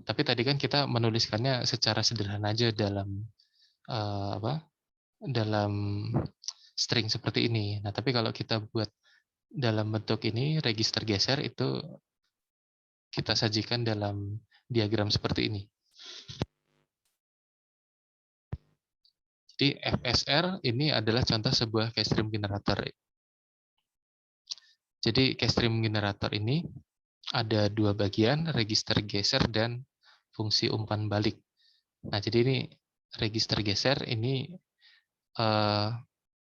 Tapi tadi kan kita menuliskannya secara sederhana aja dalam dalam string seperti ini. Nah, tapi kalau kita buat dalam bentuk ini, register geser itu kita sajikan dalam diagram seperti ini. Jadi FSR ini adalah contoh sebuah cache stream generator. Jadi cache stream generator ini ada dua bagian, register geser dan fungsi umpan balik. Nah, jadi ini register geser ini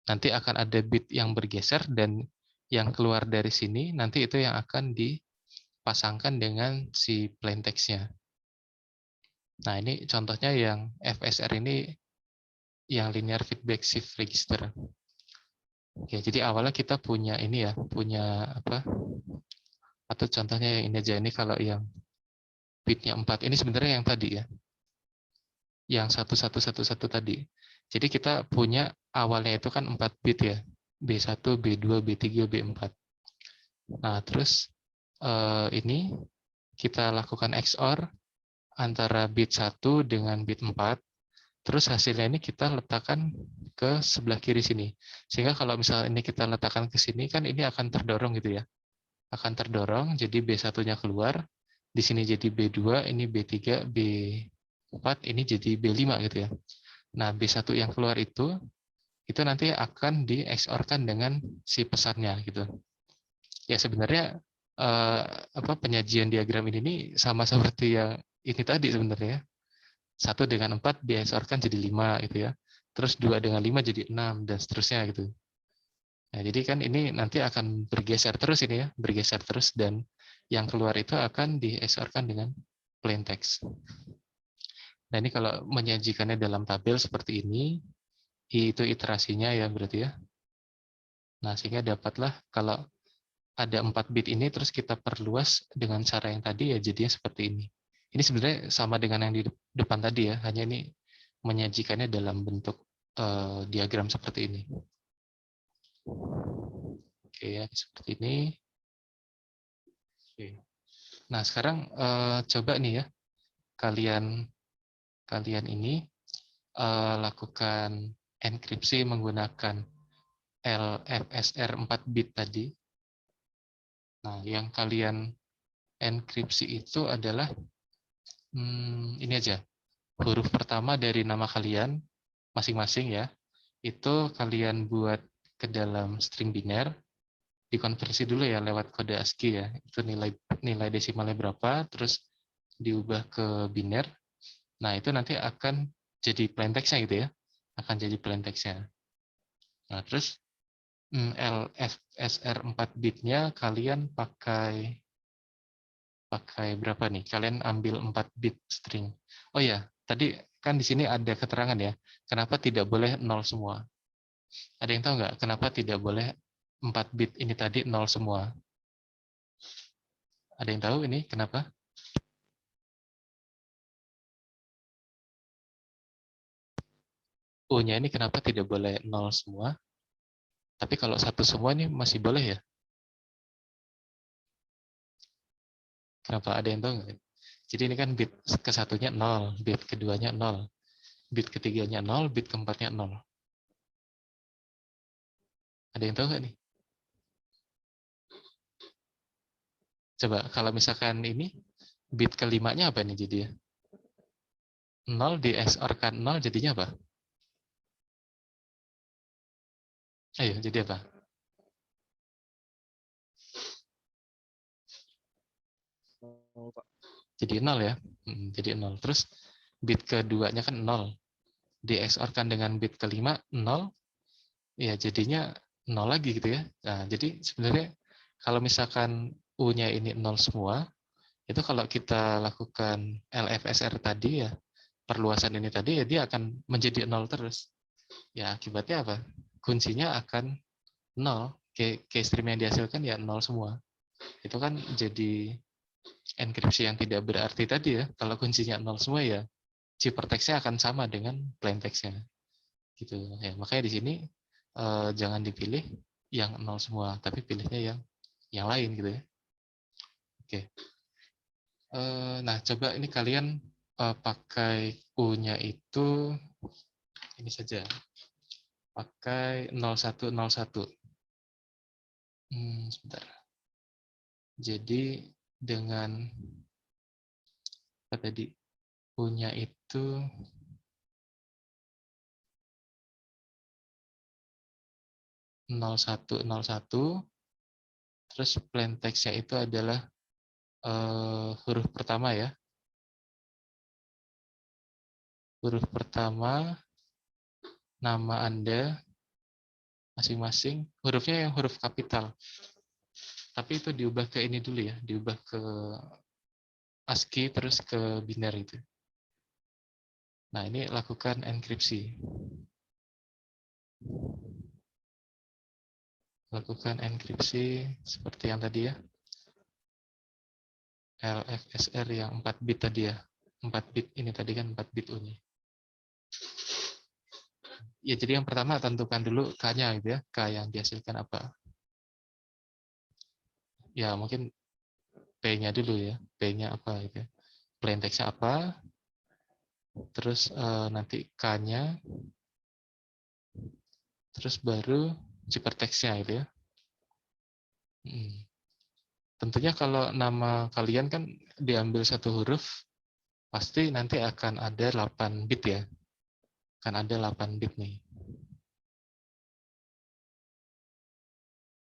nanti akan ada bit yang bergeser dan yang keluar dari sini nanti itu yang akan dipasangkan dengan si plain text-nya. Nah, ini contohnya yang FSR ini yang linear feedback shift register. Oke, jadi awalnya kita punya ini ya, punya apa? Atau contohnya yang ini aja, ini kalau yang bitnya 4 ini sebenarnya yang tadi ya. Yang 1111 tadi. Jadi kita punya awalnya itu kan 4 bit ya. B1, B2, B3, B4. Nah, terus ini kita lakukan XOR antara bit 1 dengan bit 4. Terus hasilnya ini kita letakkan ke sebelah kiri sini. Sehingga kalau misalnya ini kita letakkan ke sini, kan ini akan terdorong gitu ya. Akan terdorong, jadi B1-nya keluar. Di sini jadi B2, ini B3, B4, ini jadi B5 gitu ya. Nah, B1 yang keluar itu nanti akan di-XOR-kan dengan si pesannya gitu. Ya sebenarnya penyajian diagram ini sama seperti yang ini tadi sebenarnya. 1 dengan 4 di-XOR-kan jadi 5 gitu ya. Terus 2 dengan 5 jadi 6 dan seterusnya gitu. Nah, jadi kan ini nanti akan bergeser terus ini ya, bergeser terus dan yang keluar itu akan di-XOR-kan dengan plain text. Nah, ini kalau menyajikannya dalam tabel seperti ini, itu iterasinya ya berarti ya. Nah, sehingga dapatlah kalau ada 4 bit ini terus kita perluas dengan cara yang tadi ya jadinya seperti ini. Ini sebenarnya sama dengan yang di depan tadi ya, hanya ini menyajikannya dalam bentuk diagram seperti ini. Oke ya, seperti ini. Oke. Nah, sekarang coba nih ya, kalian ini lakukan enkripsi menggunakan LFSR 4 bit tadi. Nah, yang kalian enkripsi itu adalah ini aja. Huruf pertama dari nama kalian masing-masing ya. Itu kalian buat ke dalam string biner, dikonversi dulu ya lewat kode ASCII ya. Itu nilai desimalnya berapa, terus diubah ke biner. Nah, itu nanti akan jadi plain text-nya gitu ya. Akan jadi plain text-nya. Nah, terus LFSR 4 bitnya kalian pakai berapa nih? Kalian ambil 4 bit string. Oh ya, tadi kan di sini ada keterangan ya. Kenapa tidak boleh 0 semua? Ada yang tahu nggak kenapa tidak boleh 4 bit ini tadi 0 semua? Ada yang tahu ini kenapa? O-nya ini kenapa tidak boleh 0 semua? Tapi kalau 1 semua ini masih boleh ya? Kenapa? Ada yang tahu nggak? Jadi ini kan bit ke-1-nya 0, bit keduanya 0, bit ketiganya 0, bit keempatnya 0. Ada yang tahu nggak nih? Coba kalau misalkan ini, bit kelimanya apa nih jadinya? 0 di XOR-kan 0 jadinya apa? Ayo, jadi apa? Jadi 0 ya. Jadi 0. Terus bit keduanya kan 0. Di XOR-kan dengan bit kelima 0, ya jadinya 0 lagi gitu ya. Nah, jadi sebenarnya kalau misalkan U-nya ini 0 semua, itu kalau kita lakukan LFSR tadi ya, perluasan ini tadi ya dia akan menjadi 0 terus. Ya akibatnya apa? Kuncinya akan 0. Key stream yang dihasilkan ya 0 semua. Itu kan jadi enkripsi yang tidak berarti tadi ya. Kalau kuncinya 0 semua ya ciphertext-nya akan sama dengan plain text-nya. Gitu ya. Makanya di sini jangan dipilih yang 0 semua, tapi pilihnya yang lain gitu ya. Oke. Nah, coba ini kalian pakai U-nya itu ini saja. Pakai 0101. Sebentar. Jadi dengan apa tadi? U-nya itu 0101, terus plain text-nya itu adalah huruf pertama ya. Huruf pertama, nama Anda masing-masing, hurufnya yang huruf kapital. Tapi itu diubah ke ini dulu ya, diubah ke ASCII terus ke biner itu. Nah, ini lakukan enkripsi. Lakukan enkripsi seperti yang tadi ya. LFSR yang 4 bit tadi ya. 4 bit ini tadi kan 4 bit U-nya. Ya, jadi yang pertama tentukan dulu K-nya gitu ya. K yang dihasilkan apa. Ya, mungkin P-nya dulu ya. P-nya apa gitu ya. Plain text-nya apa. Terus nanti K-nya. Terus baru ciphertext-nya gitu ya. Tentunya kalau nama kalian kan diambil satu huruf, pasti nanti akan ada 8 bit ya. Akan ada 8 bit nih.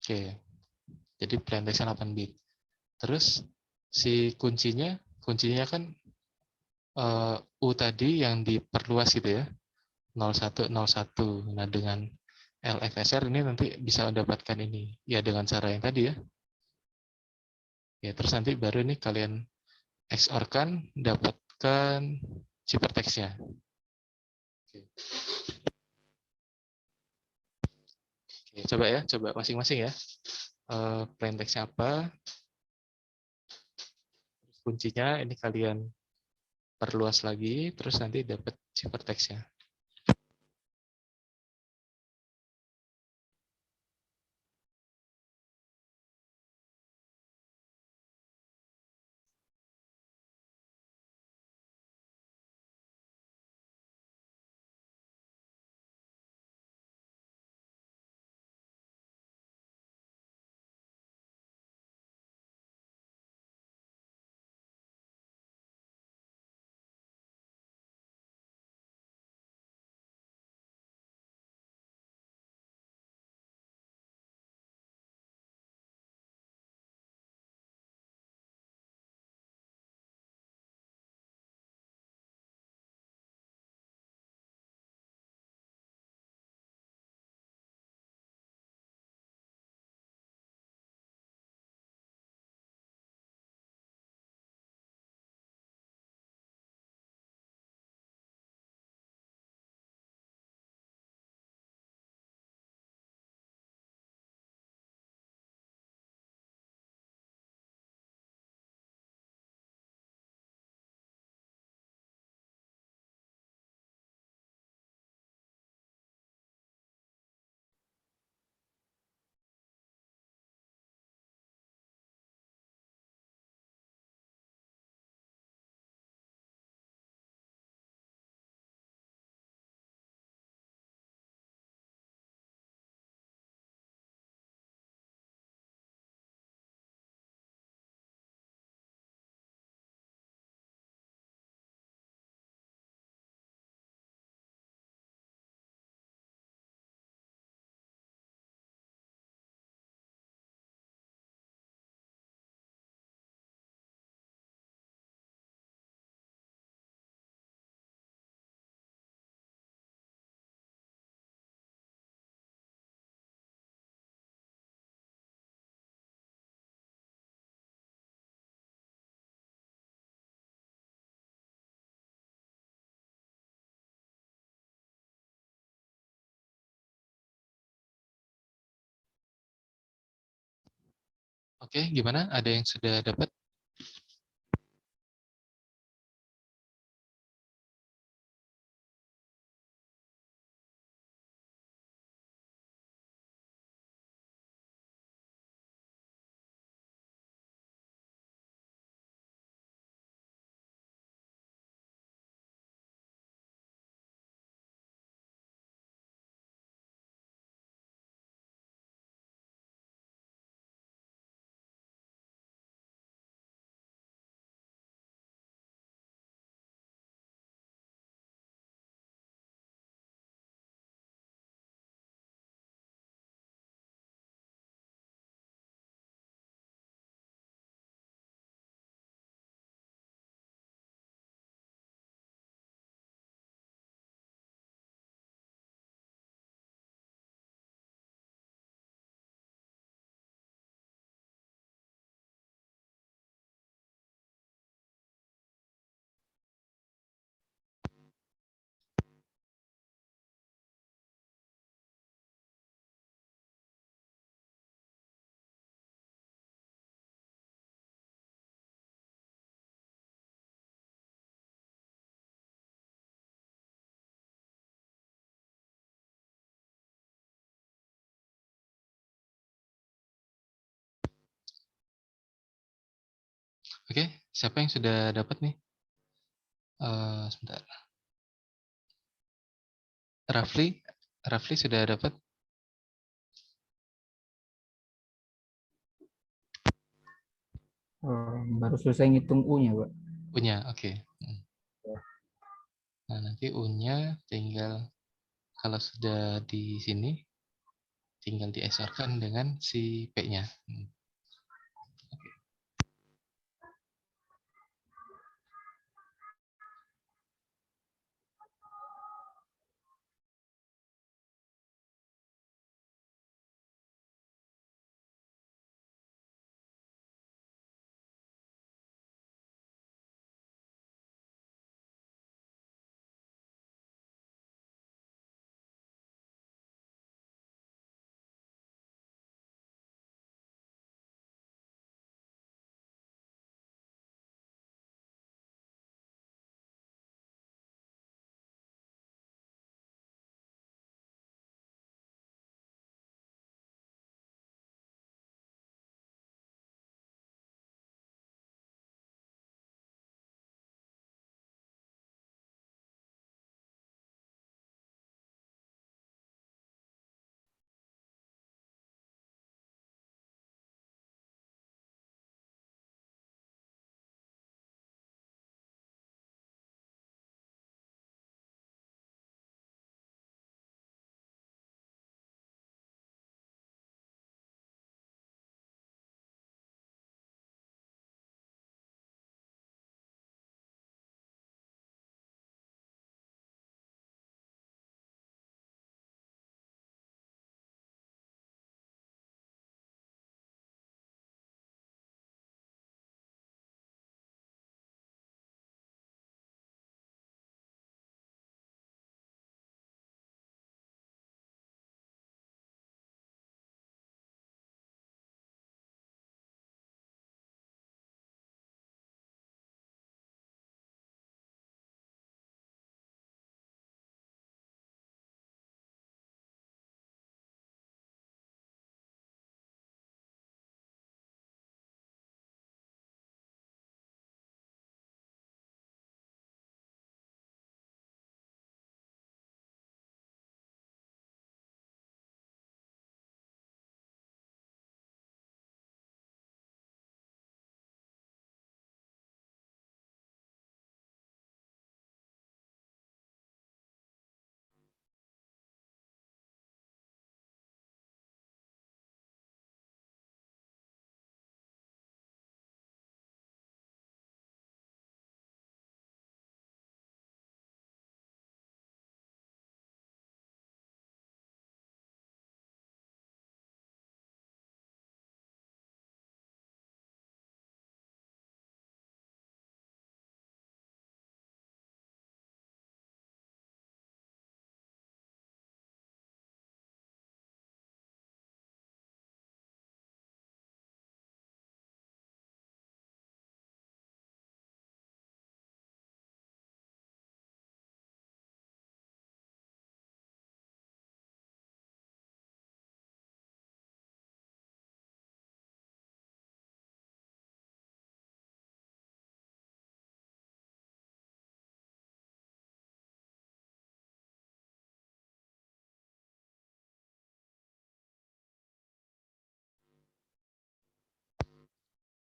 Oke, jadi plain text 8 bit. Terus si kuncinya kan U tadi yang diperluas gitu ya. 0101. Nah, dengan LFSR ini nanti bisa mendapatkan ini. Ya dengan cara yang tadi ya. Ya, terus nanti baru nih kalian XOR-kan dapatkan ciphertext-nya. Oke. Oke, coba ya, coba masing-masing ya. Plain text-nya apa? Terus kuncinya ini kalian perluas lagi, terus nanti dapat ciphertext-nya. Oke, gimana? Ada yang sudah dapat? Oke, siapa yang sudah dapat nih? Sebentar. Rafli sudah dapat? Baru selesai ngitung U-nya, Pak. Punya, oke. Nah, nanti U-nya tinggal, kalau sudah di sini, tinggal diesorkan dengan si P-nya.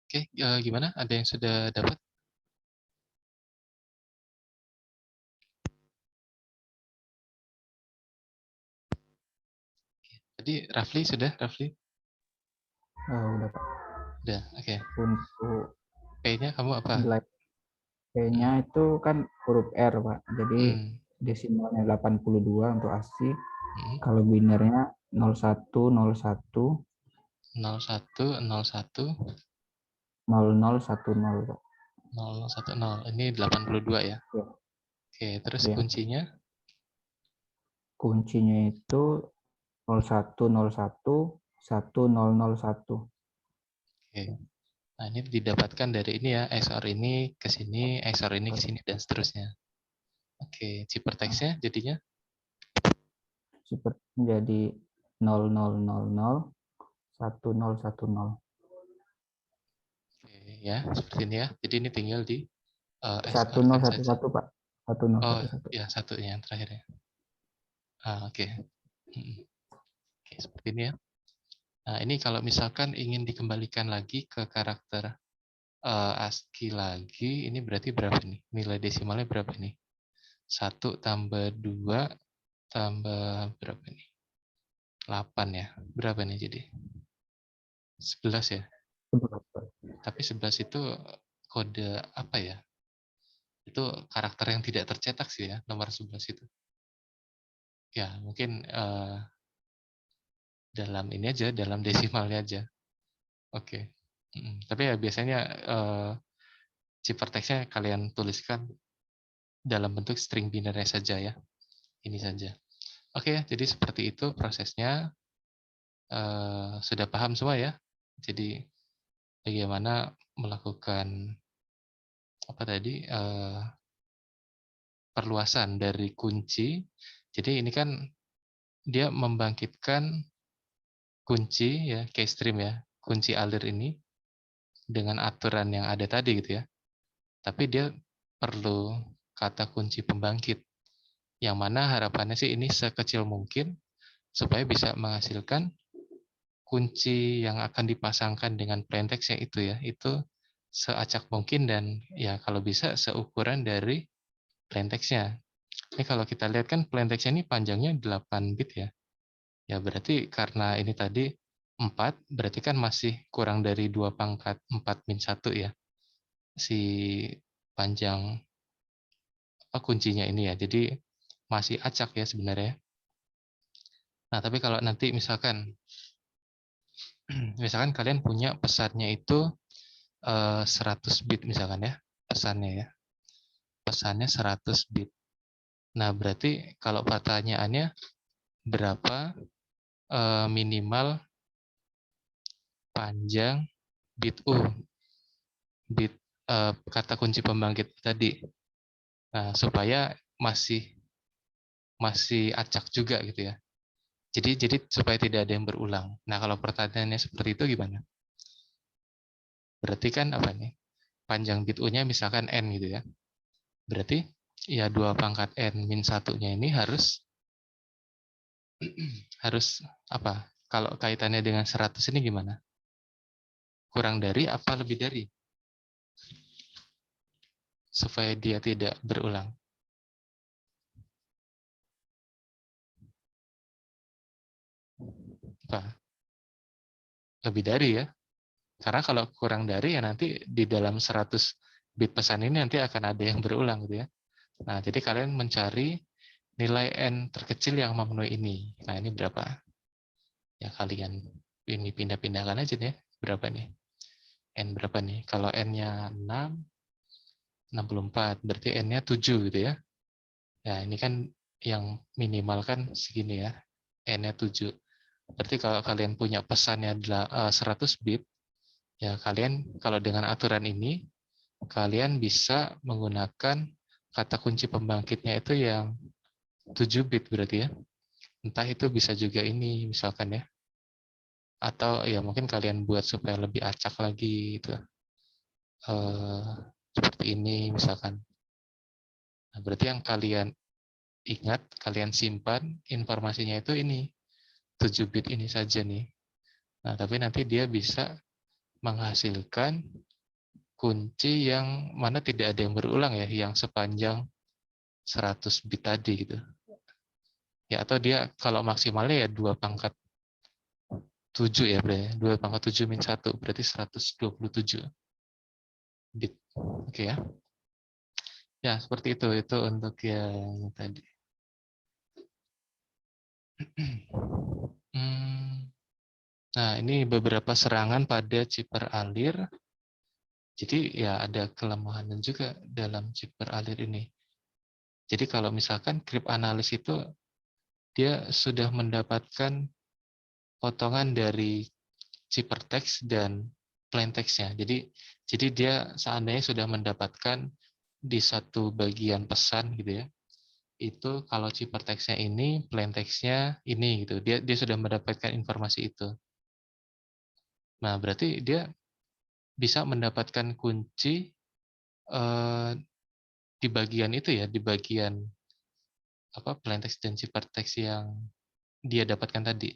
Oke, gimana? Ada yang sudah dapat? Tadi Rafli sudah, Rafli? Udah, Pak. Udah, oke. Untuk P-nya kamu apa? nilai P-nya Hmm. itu kan huruf R, Pak. Jadi Hmm. desimalnya 82 untuk ASCII. Hmm. Kalau binernya 0101 01, 01, 0010, Pak. 010. Ini 82 ya. Ya, Oke, terus ya. kuncinya? Kuncinya itu 0101 1001. Oke. Nah, ini didapatkan dari ini ya, XOR ini ke sini, XOR ini ke sini, dan seterusnya. Oke, ciphertextnya jadinya? Seperti menjadi 0000 1010. Oke. ya, seperti ini ya. Jadi ini tinggal di SRN saja. 1011 Pak. Oh 1011. ya, satunya yang terakhir ya. Oke. Oke, seperti ini ya. Nah, ini kalau misalkan ingin dikembalikan lagi ke karakter ASCII lagi, ini berarti berapa nih? Nilai desimalnya berapa nih? 1 tambah 2 tambah berapa nih? 8 ya. Berapa nih jadi? 11 ya. 11, Pak. Tapi 11 itu kode apa ya? Itu karakter yang tidak tercetak sih ya, nomor 11 itu. Ya, mungkin dalam ini aja, dalam desimalnya aja. Oke. Tapi ya biasanya ciphertextnya kalian tuliskan dalam bentuk string binary saja ya. Ini saja. Oke, jadi seperti itu prosesnya. Sudah paham semua ya? Jadi bagaimana melakukan apa tadi perluasan dari kunci. Jadi ini kan dia membangkitkan kunci ya, keystream ya, kunci alir ini dengan aturan yang ada tadi gitu ya. Tapi dia perlu kata kunci pembangkit, yang mana harapannya sih ini sekecil mungkin supaya bisa menghasilkan kunci yang akan dipasangkan dengan plaintext yang itu ya, itu seacak mungkin dan ya kalau bisa seukuran dari plaintext-nya. Ini kalau kita lihat kan plaintext-nya ini panjangnya 8 bit ya. Ya berarti karena ini tadi 4, berarti kan masih kurang dari 2 pangkat 4 min 1 ya. Si panjang kuncinya ini ya. Jadi masih acak ya sebenarnya. Nah, tapi kalau nanti misalkan kalian punya pesannya itu 100 bit misalkan ya, pesannya ya. Pesannya 100 bit. Nah, berarti kalau pertanyaannya berapa minimal panjang bit U, bit kata kunci pembangkit tadi. Nah, supaya masih acak juga gitu ya. Jadi supaya tidak ada yang berulang. Nah, kalau pertanyaannya seperti itu gimana? Berarti kan apa nih? Panjang bit U-nya misalkan N gitu ya. Berarti ya 2 pangkat N min 1-nya ini harus apa? Kalau kaitannya dengan 100 ini gimana? Kurang dari apa lebih dari? Supaya dia tidak berulang. Apa? Lebih dari ya. Karena kalau kurang dari ya nanti di dalam 100 bit pesan ini nanti akan ada yang berulang gitu ya. Nah, jadi kalian mencari nilai N terkecil yang memenuhi ini. Nah, ini berapa? Ya kalian ini pindah-pindahkan aja nih. Berapa nih? N berapa nih? Kalau N-nya 6, 64. Berarti N-nya 7 gitu ya. Ya, ini kan yang minimal kan segini ya. N-nya 7. Berarti kalau kalian punya pesannya 100 bit, ya kalian kalau dengan aturan ini, kalian bisa menggunakan kata kunci pembangkitnya itu yang 7 bit berarti ya. Entah itu bisa juga ini misalkan ya. Atau ya mungkin kalian buat supaya lebih acak lagi gitu. Seperti ini misalkan. Nah, berarti yang kalian ingat, kalian simpan informasinya itu ini 7 bit ini saja nih. Nah, tapi nanti dia bisa menghasilkan kunci yang mana tidak ada yang berulang ya, yang sepanjang 100 bit tadi gitu. Ya atau dia kalau maksimalnya ya 2 pangkat 7 ya berarti. 2 pangkat 7 min 1 berarti 127 bit. Oke ya. Ya, seperti itu. Itu untuk yang tadi. Nah, ini beberapa serangan pada chip alir. Jadi ya ada kelemahan juga dalam chip alir ini. Jadi kalau misalkan cryptanalysis itu dia sudah mendapatkan potongan dari ciphertext dan plaintext-nya. Jadi dia seandainya sudah mendapatkan di satu bagian pesan gitu ya. Itu kalau ciphertext-nya ini, plaintext-nya ini gitu. Dia sudah mendapatkan informasi itu. Nah, berarti dia bisa mendapatkan kunci di bagian itu ya, di bagian plain text dan ciphertext yang dia dapatkan tadi.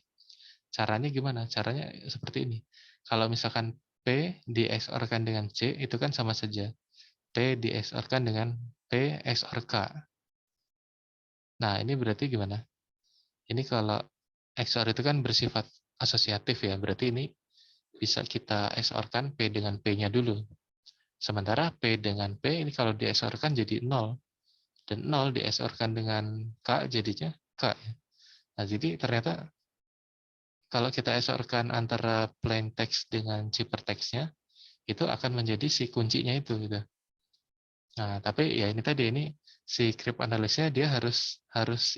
Caranya gimana? Caranya seperti ini. Kalau misalkan P di XOR-kan dengan C, itu kan sama saja. P di XOR-kan dengan P XOR K. Nah, ini berarti gimana? Ini kalau XOR itu kan bersifat asosiatif ya, berarti ini bisa kita XOR-kan P dengan P-nya dulu. Sementara P dengan P ini kalau di XOR-kan jadi 0. Dan 0 di XOR-kan dengan K jadinya K. Nah, jadi ternyata kalau kita XOR-kan antara plain text dengan ciphertext-nya, itu akan menjadi si kuncinya itu gitu. Nah, tapi ya ini tadi ini si cryptanalysis-nya dia harus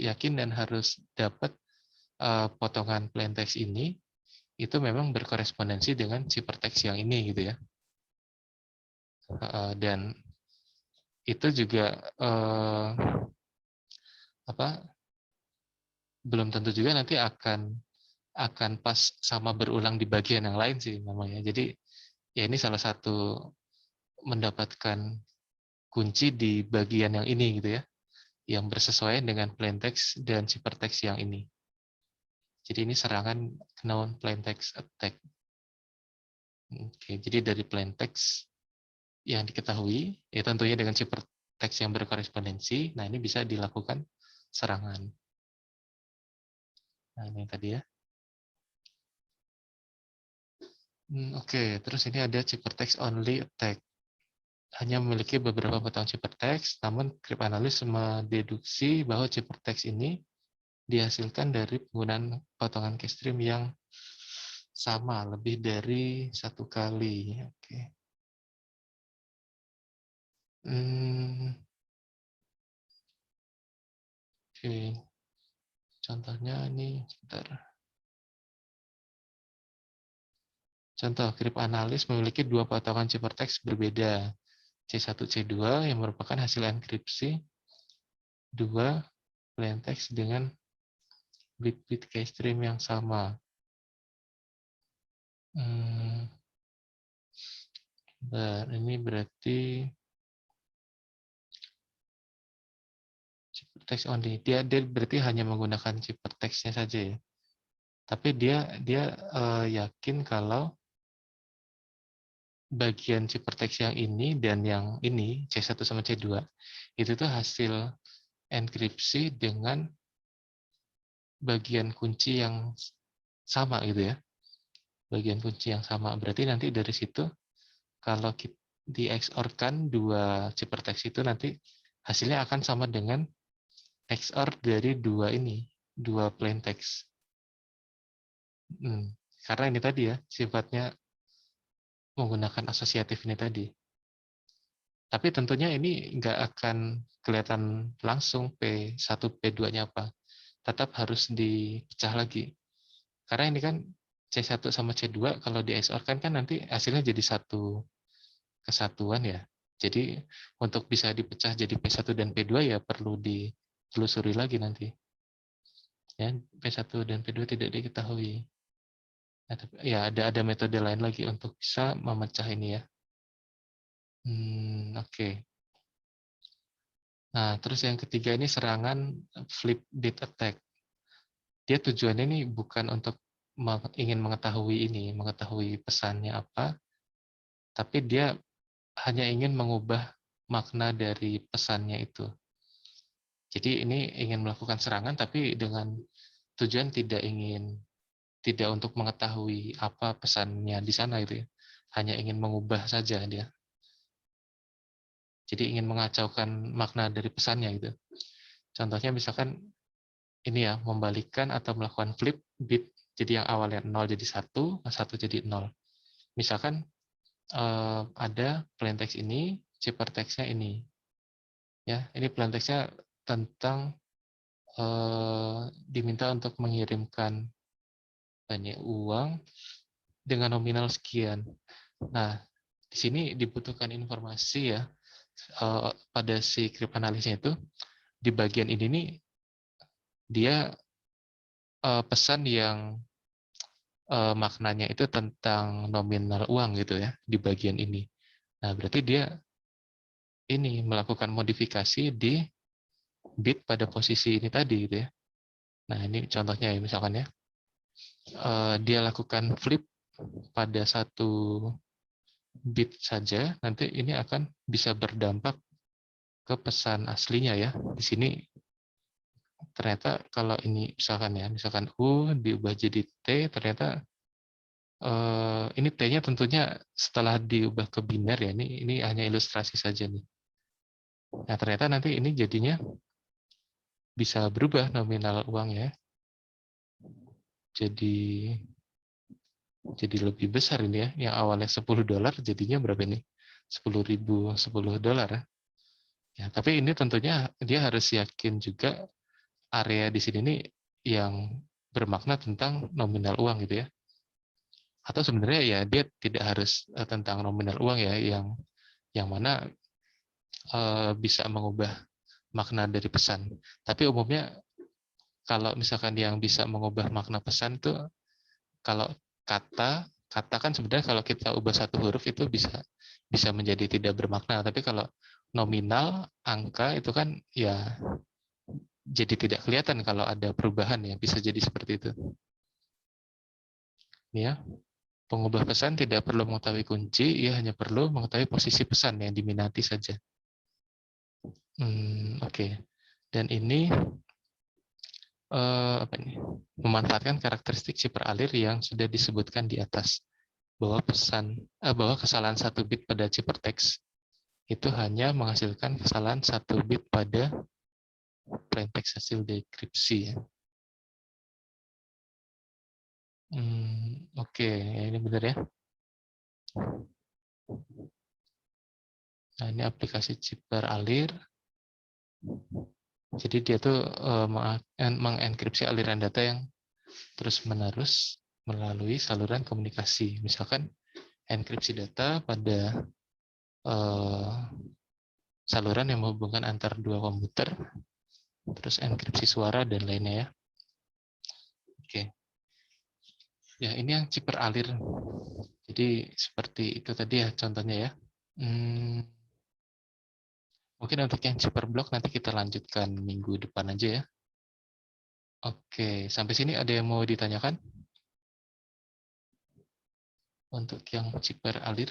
yakin dan harus dapat potongan plain text ini itu memang berkorespondensi dengan ciphertext yang ini gitu ya. Dan itu juga belum tentu juga nanti akan pas sama berulang di bagian yang lain sih namanya. Jadi ya ini salah satu mendapatkan kunci di bagian yang ini gitu ya, yang bersesuaian dengan plain text dan ciphertext yang ini. Jadi ini serangan known plain text attack. Oke, jadi dari plain text yang diketahui, ya tentunya dengan ciphertext yang berkorespondensi, nah ini bisa dilakukan serangan. Nah ini tadi ya. Oke, terus ini ada ciphertext only attack. Hanya memiliki beberapa potongan ciphertext, namun cryptanalyst mendeduksi bahwa ciphertext ini dihasilkan dari penggunaan potongan keystream yang sama lebih dari satu kali. Oke. Oke. Contohnya ini, sebentar. Contoh, cryptanalyst memiliki dua potongan ciphertext berbeda. C1, C2 yang merupakan hasil enkripsi dua plain text dengan bit-bit keystream yang sama. Ini berarti ciphertext only. Dia berarti hanya menggunakan ciphertext-nya saja ya. Tapi dia yakin kalau bagian ciphertext yang ini dan yang ini C1 sama C2 itu tuh hasil enkripsi dengan bagian kunci yang sama gitu ya. Bagian kunci yang sama. Berarti nanti dari situ kalau di XOR-kan dua ciphertext itu nanti hasilnya akan sama dengan XOR dari dua plain text. Karena ini tadi ya, sifatnya menggunakan asosiatif ini tadi. Tapi tentunya ini nggak akan kelihatan langsung P1, P2-nya apa. Tetap harus dipecah lagi. Karena ini kan C1 sama C2 kalau di XOR kan nanti hasilnya jadi satu kesatuan ya. Jadi untuk bisa dipecah jadi P1 dan P2 ya perlu ditelusuri lagi nanti. Ya, P1 dan P2 tidak diketahui. Nah, tapi ya ada metode lain lagi untuk bisa memecah ini ya. Oke. Nah, terus yang ketiga ini serangan flip bit attack. Dia tujuannya ini bukan untuk ingin mengetahui pesannya apa, tapi dia hanya ingin mengubah makna dari pesannya itu. Jadi ini ingin melakukan serangan, tapi dengan tujuan tidak untuk mengetahui apa pesannya di sana itu ya. Hanya ingin mengubah saja dia. Jadi ingin mengacaukan makna dari pesannya gitu. Contohnya misalkan ini ya, membalikkan atau melakukan flip bit. Jadi yang awalnya 0 jadi 1, 1 jadi 0. Misalkan ada plain text ini, ciphertext-nya ini. Ya, ini plain text-nya tentang diminta untuk mengirimkan uang dengan nominal sekian. Nah, di sini dibutuhkan informasi ya pada si cryptanalysnya itu di bagian ini nih dia pesan yang maknanya itu tentang nominal uang gitu ya di bagian ini. Nah, berarti dia ini melakukan modifikasi di bit pada posisi ini tadi gitu ya. Nah, ini contohnya ya misalkan ya. Dia lakukan flip pada satu bit saja, nanti ini akan bisa berdampak ke pesan aslinya ya. Di sini ternyata kalau ini misalkan U diubah jadi T, ternyata ini T-nya tentunya setelah diubah ke biner ya. Ini hanya ilustrasi saja nih. Nah, ternyata nanti ini jadinya bisa berubah nominal uangnya. Jadi lebih besar ini ya. Yang awalnya $10 jadinya berapa ini? 10.000 $10 ya. Ya, tapi ini tentunya dia harus yakin juga area di sini nih yang bermakna tentang nominal uang gitu ya. Atau sebenarnya ya dia tidak harus tentang nominal uang ya, yang mana bisa mengubah makna dari pesan. Tapi umumnya kalau misalkan yang bisa mengubah makna pesan itu kalau kata kan sebenarnya kalau kita ubah satu huruf itu bisa menjadi tidak bermakna. Tapi kalau nominal angka itu kan ya jadi tidak kelihatan kalau ada perubahan ya, bisa jadi seperti itu. Ya, pengubah pesan tidak perlu mengetahui kunci, ia hanya perlu mengetahui posisi pesan yang diminati saja. Oke. Dan ini apa ini? Memanfaatkan karakteristik chipper alir yang sudah disebutkan di atas, bahwa kesalahan satu bit pada chipper teks itu hanya menghasilkan kesalahan satu bit pada plain text hasil dekripsi ya. Oke, ini benar ya. Nah, ini aplikasi chipper alir. Jadi dia tuh mengenkripsi aliran data yang terus-menerus melalui saluran komunikasi. Misalkan enkripsi data pada saluran yang menghubungkan antar dua komputer, terus enkripsi suara dan lainnya ya. Oke. Ya, ini yang chipper alir. Jadi seperti itu tadi ya contohnya ya. Mungkin untuk yang chipper block nanti kita lanjutkan minggu depan aja ya. Oke, sampai sini ada yang mau ditanyakan? Untuk yang chipper alir.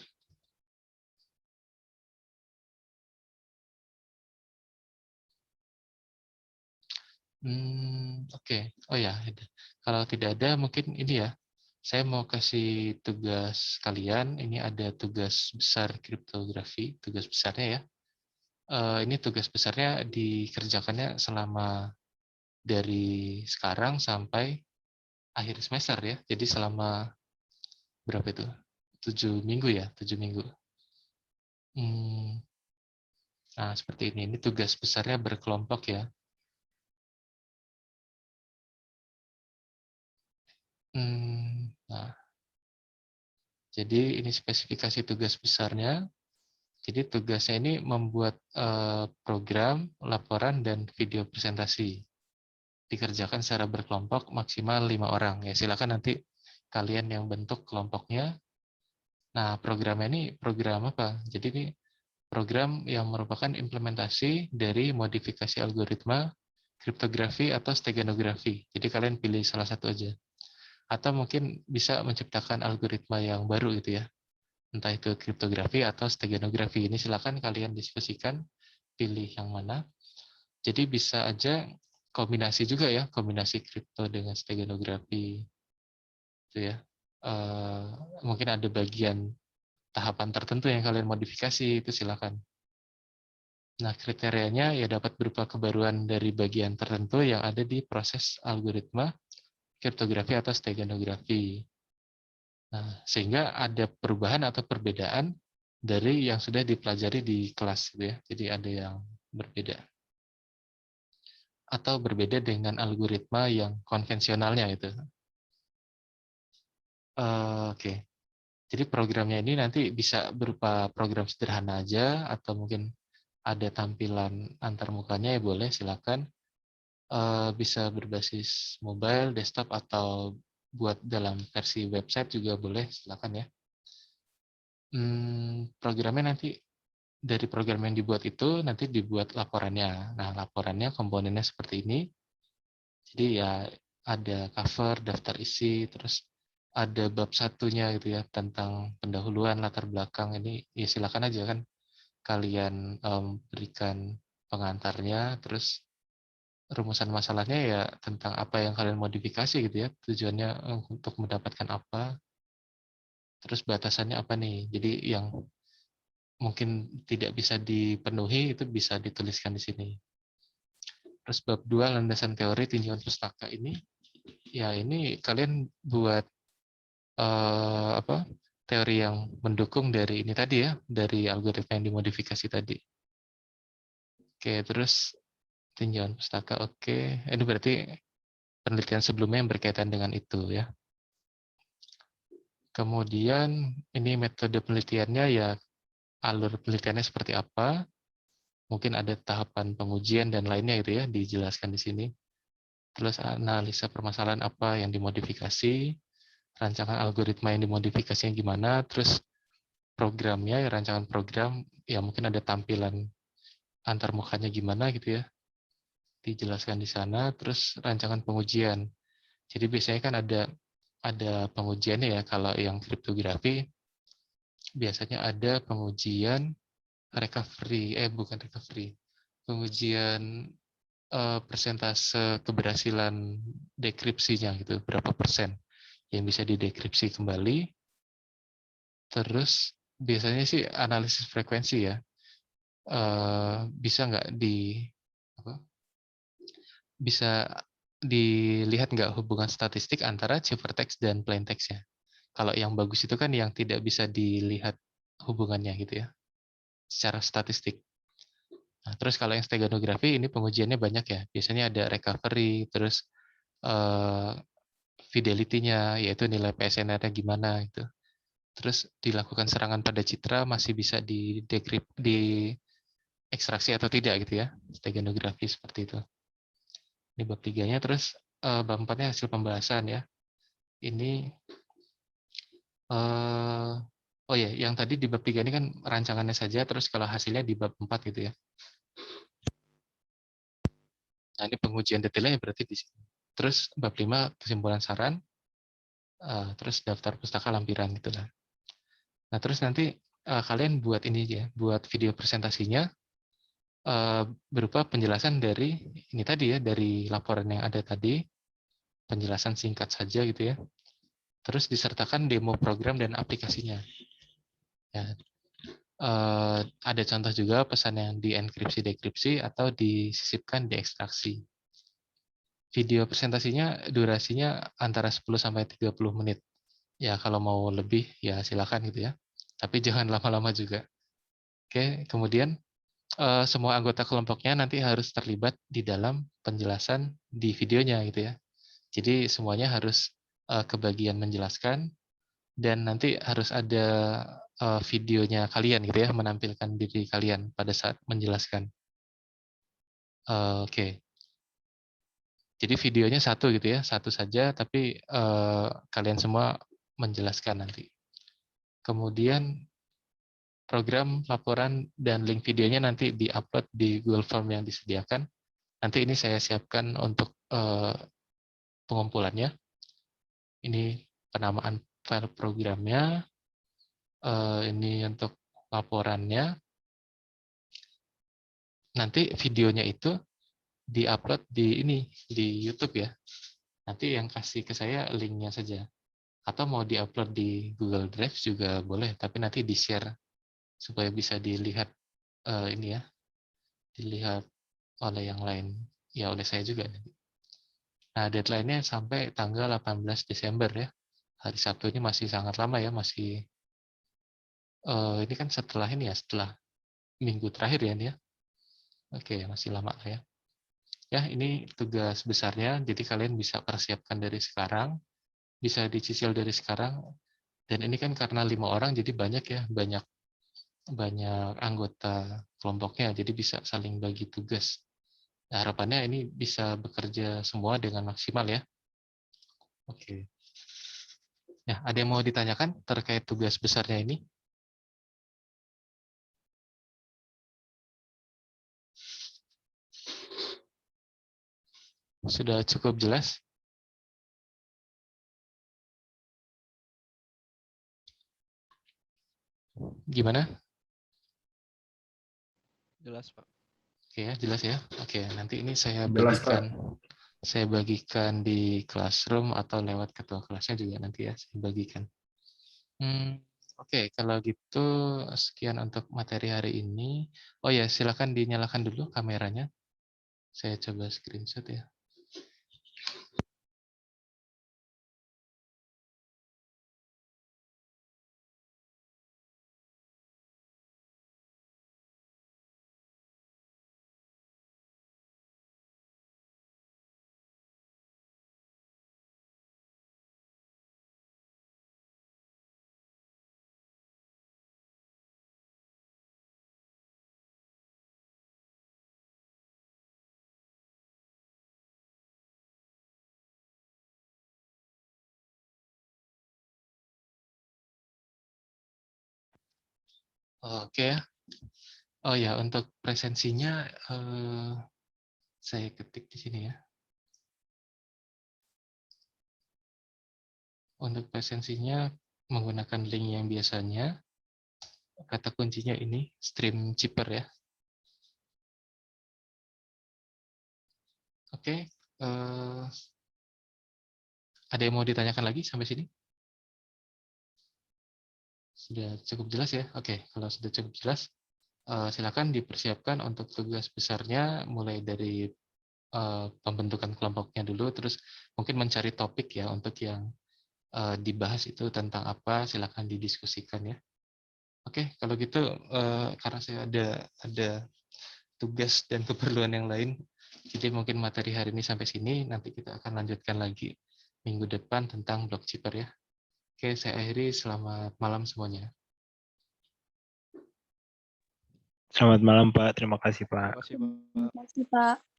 Oke. Oh ya, kalau tidak ada mungkin ini ya. Saya mau kasih tugas kalian. Ini ada tugas besar kriptografi, tugas besarnya ya. Ini tugas besarnya dikerjakannya selama dari sekarang sampai akhir semester ya. Jadi selama berapa itu? 7 minggu ya, 7 minggu. Nah, seperti ini. Ini tugas besarnya berkelompok ya. Nah, jadi ini spesifikasi tugas besarnya. Jadi tugasnya ini membuat program, laporan, dan video presentasi. Dikerjakan secara berkelompok maksimal 5 orang. Ya, silakan nanti kalian yang bentuk kelompoknya. Nah, programnya ini program apa? Jadi ini program yang merupakan implementasi dari modifikasi algoritma kriptografi atau steganografi. Jadi kalian pilih salah satu aja. Atau mungkin bisa menciptakan algoritma yang baru gitu ya. Entah itu kriptografi atau steganografi. Ini silakan kalian diskusikan, pilih yang mana. Jadi bisa aja kombinasi juga ya, kombinasi kripto dengan steganografi. Gitu ya. Mungkin ada bagian tahapan tertentu yang kalian modifikasi, itu silakan. Nah, kriterianya ya dapat berupa kebaruan dari bagian tertentu yang ada di proses algoritma kriptografi atau steganografi. Nah, sehingga ada perubahan atau perbedaan dari yang sudah dipelajari di kelas gitu ya. Jadi ada yang berbeda. Atau berbeda dengan algoritma yang konvensionalnya itu. Oke. Jadi programnya ini nanti bisa berupa program sederhana aja atau mungkin ada tampilan antarmukanya ya boleh silakan. Bisa berbasis mobile, desktop atau buat dalam versi website juga boleh, silakan ya. Programnya nanti dari program yang dibuat itu nanti dibuat laporannya. Nah, laporannya komponennya seperti ini. Jadi ya ada cover, daftar isi, terus ada bab satunya gitu ya tentang pendahuluan, latar belakang. Ini ya silakan aja kan kalian berikan pengantarnya, terus rumusan masalahnya ya tentang apa yang kalian modifikasi gitu ya, tujuannya untuk mendapatkan apa, terus batasannya apa nih. Jadi yang mungkin tidak bisa dipenuhi itu bisa dituliskan di sini. Terus bab 2 landasan teori tinjauan pustaka ini, ya ini kalian buat apa teori yang mendukung dari ini tadi ya, dari algoritma yang dimodifikasi tadi. Oke, terus tinjauan pustaka, oke. Ini berarti penelitian sebelumnya yang berkaitan dengan itu ya. Kemudian ini metode penelitiannya ya, alur penelitiannya seperti apa, mungkin ada tahapan pengujian dan lainnya gitu ya, dijelaskan di sini. Terus analisa permasalahan apa yang dimodifikasi, rancangan algoritma yang dimodifikasinya gimana, terus programnya, ya rancangan program, ya mungkin ada tampilan antar mukanya gimana gitu ya, dijelaskan di sana. Terus rancangan pengujian. Jadi biasanya kan ada pengujiannya ya, kalau yang kriptografi biasanya ada pengujian recovery, bukan recovery, pengujian persentase keberhasilan dekripsinya gitu, berapa persen yang bisa didekripsi kembali. Terus biasanya sih analisis frekuensi ya, bisa nggak bisa dilihat nggak hubungan statistik antara ciphertext dan plaintext ya. Kalau yang bagus itu kan yang tidak bisa dilihat hubungannya gitu ya, secara statistik. Nah, terus kalau yang steganografi ini pengujiannya banyak ya. Biasanya ada recovery, terus fidelity-nya, yaitu nilai PSNR-nya gimana gitu. Terus dilakukan serangan pada citra masih bisa diekstraksi atau tidak gitu ya. Steganografi seperti itu. Ini bab 3-nya, terus bab 4-nya hasil pembahasan ya. Ini oh ya, yang tadi di bab 3 ini kan rancangannya saja, terus kalau hasilnya di bab 4 gitu ya. Nah, ini pengujian detailnya berarti di sini. Terus bab 5 kesimpulan saran, terus daftar pustaka lampiran gitu lah. Nah, terus nanti kalian buat ini ya, buat video presentasinya berupa penjelasan dari ini tadi ya, dari laporan yang ada tadi, penjelasan singkat saja gitu ya. Terus disertakan demo program dan aplikasinya. Ya, ada contoh juga pesan yang dienkripsi, dekripsi, atau disisipkan, diekstraksi. Video presentasinya durasinya antara 10 sampai 30 menit. Ya, kalau mau lebih ya silakan gitu ya. Tapi jangan lama-lama juga. Oke, kemudian semua anggota kelompoknya nanti harus terlibat di dalam penjelasan di videonya gitu ya. Jadi semuanya harus kebagian menjelaskan, dan nanti harus ada videonya kalian gitu ya, menampilkan diri kalian pada saat menjelaskan. Oke. Jadi videonya satu gitu ya, satu saja, tapi kalian semua menjelaskan nanti. Kemudian program, laporan, dan link videonya nanti di-upload di Google Form yang disediakan. Nanti ini saya siapkan untuk pengumpulannya. Ini penamaan file programnya, ini untuk laporannya. Nanti videonya itu di-upload di YouTube ya. Nanti yang kasih ke saya linknya saja. Atau mau di-upload di Google Drive juga boleh, tapi nanti di-share supaya bisa dilihat ini ya, dilihat oleh yang lain, ya oleh saya juga. Nah, deadline-nya sampai tanggal 18 Desember ya. Hari Sabtu ini masih sangat lama ya, masih ini kan setelah ini ya, setelah minggu terakhir ya ini ya. Oke, masih lama lah ya. Ya, ini tugas besarnya, jadi kalian bisa persiapkan dari sekarang, bisa dicicil dari sekarang. Dan ini kan karena 5 orang, jadi banyak ya, banyak anggota kelompoknya, jadi bisa saling bagi tugas. Nah, harapannya ini bisa bekerja semua dengan maksimal ya. Oke. Ya, ada yang mau ditanyakan terkait tugas besarnya ini? Sudah cukup jelas? Gimana? Jelas, Pak. Oke ya, jelas ya. Oke, nanti ini Jelas, Pak. saya bagikan di classroom atau lewat ketua kelasnya juga nanti ya saya bagikan. Oke, kalau gitu sekian untuk materi hari ini. Oh ya, silakan dinyalakan dulu kameranya. Saya coba screenshot ya. Oke ya. Oh ya, untuk presensinya saya ketik di sini ya. Untuk presensinya menggunakan link yang biasanya. Kata kuncinya ini stream chipper ya. Oke. Ada yang mau ditanyakan lagi sampai sini? Sudah cukup jelas ya? Oke, kalau sudah cukup jelas, silakan dipersiapkan untuk tugas besarnya mulai dari pembentukan kelompoknya dulu, terus mungkin mencari topik ya untuk yang dibahas itu tentang apa, silakan didiskusikan ya. Oke, kalau gitu karena saya ada tugas dan keperluan yang lain, jadi mungkin materi hari ini sampai sini, nanti kita akan lanjutkan lagi minggu depan tentang block chipper ya. Oke, saya akhiri. Selamat malam semuanya. Selamat malam, Pak. Terima kasih, Pak. Terima kasih, Pak. Terima kasih, Pak.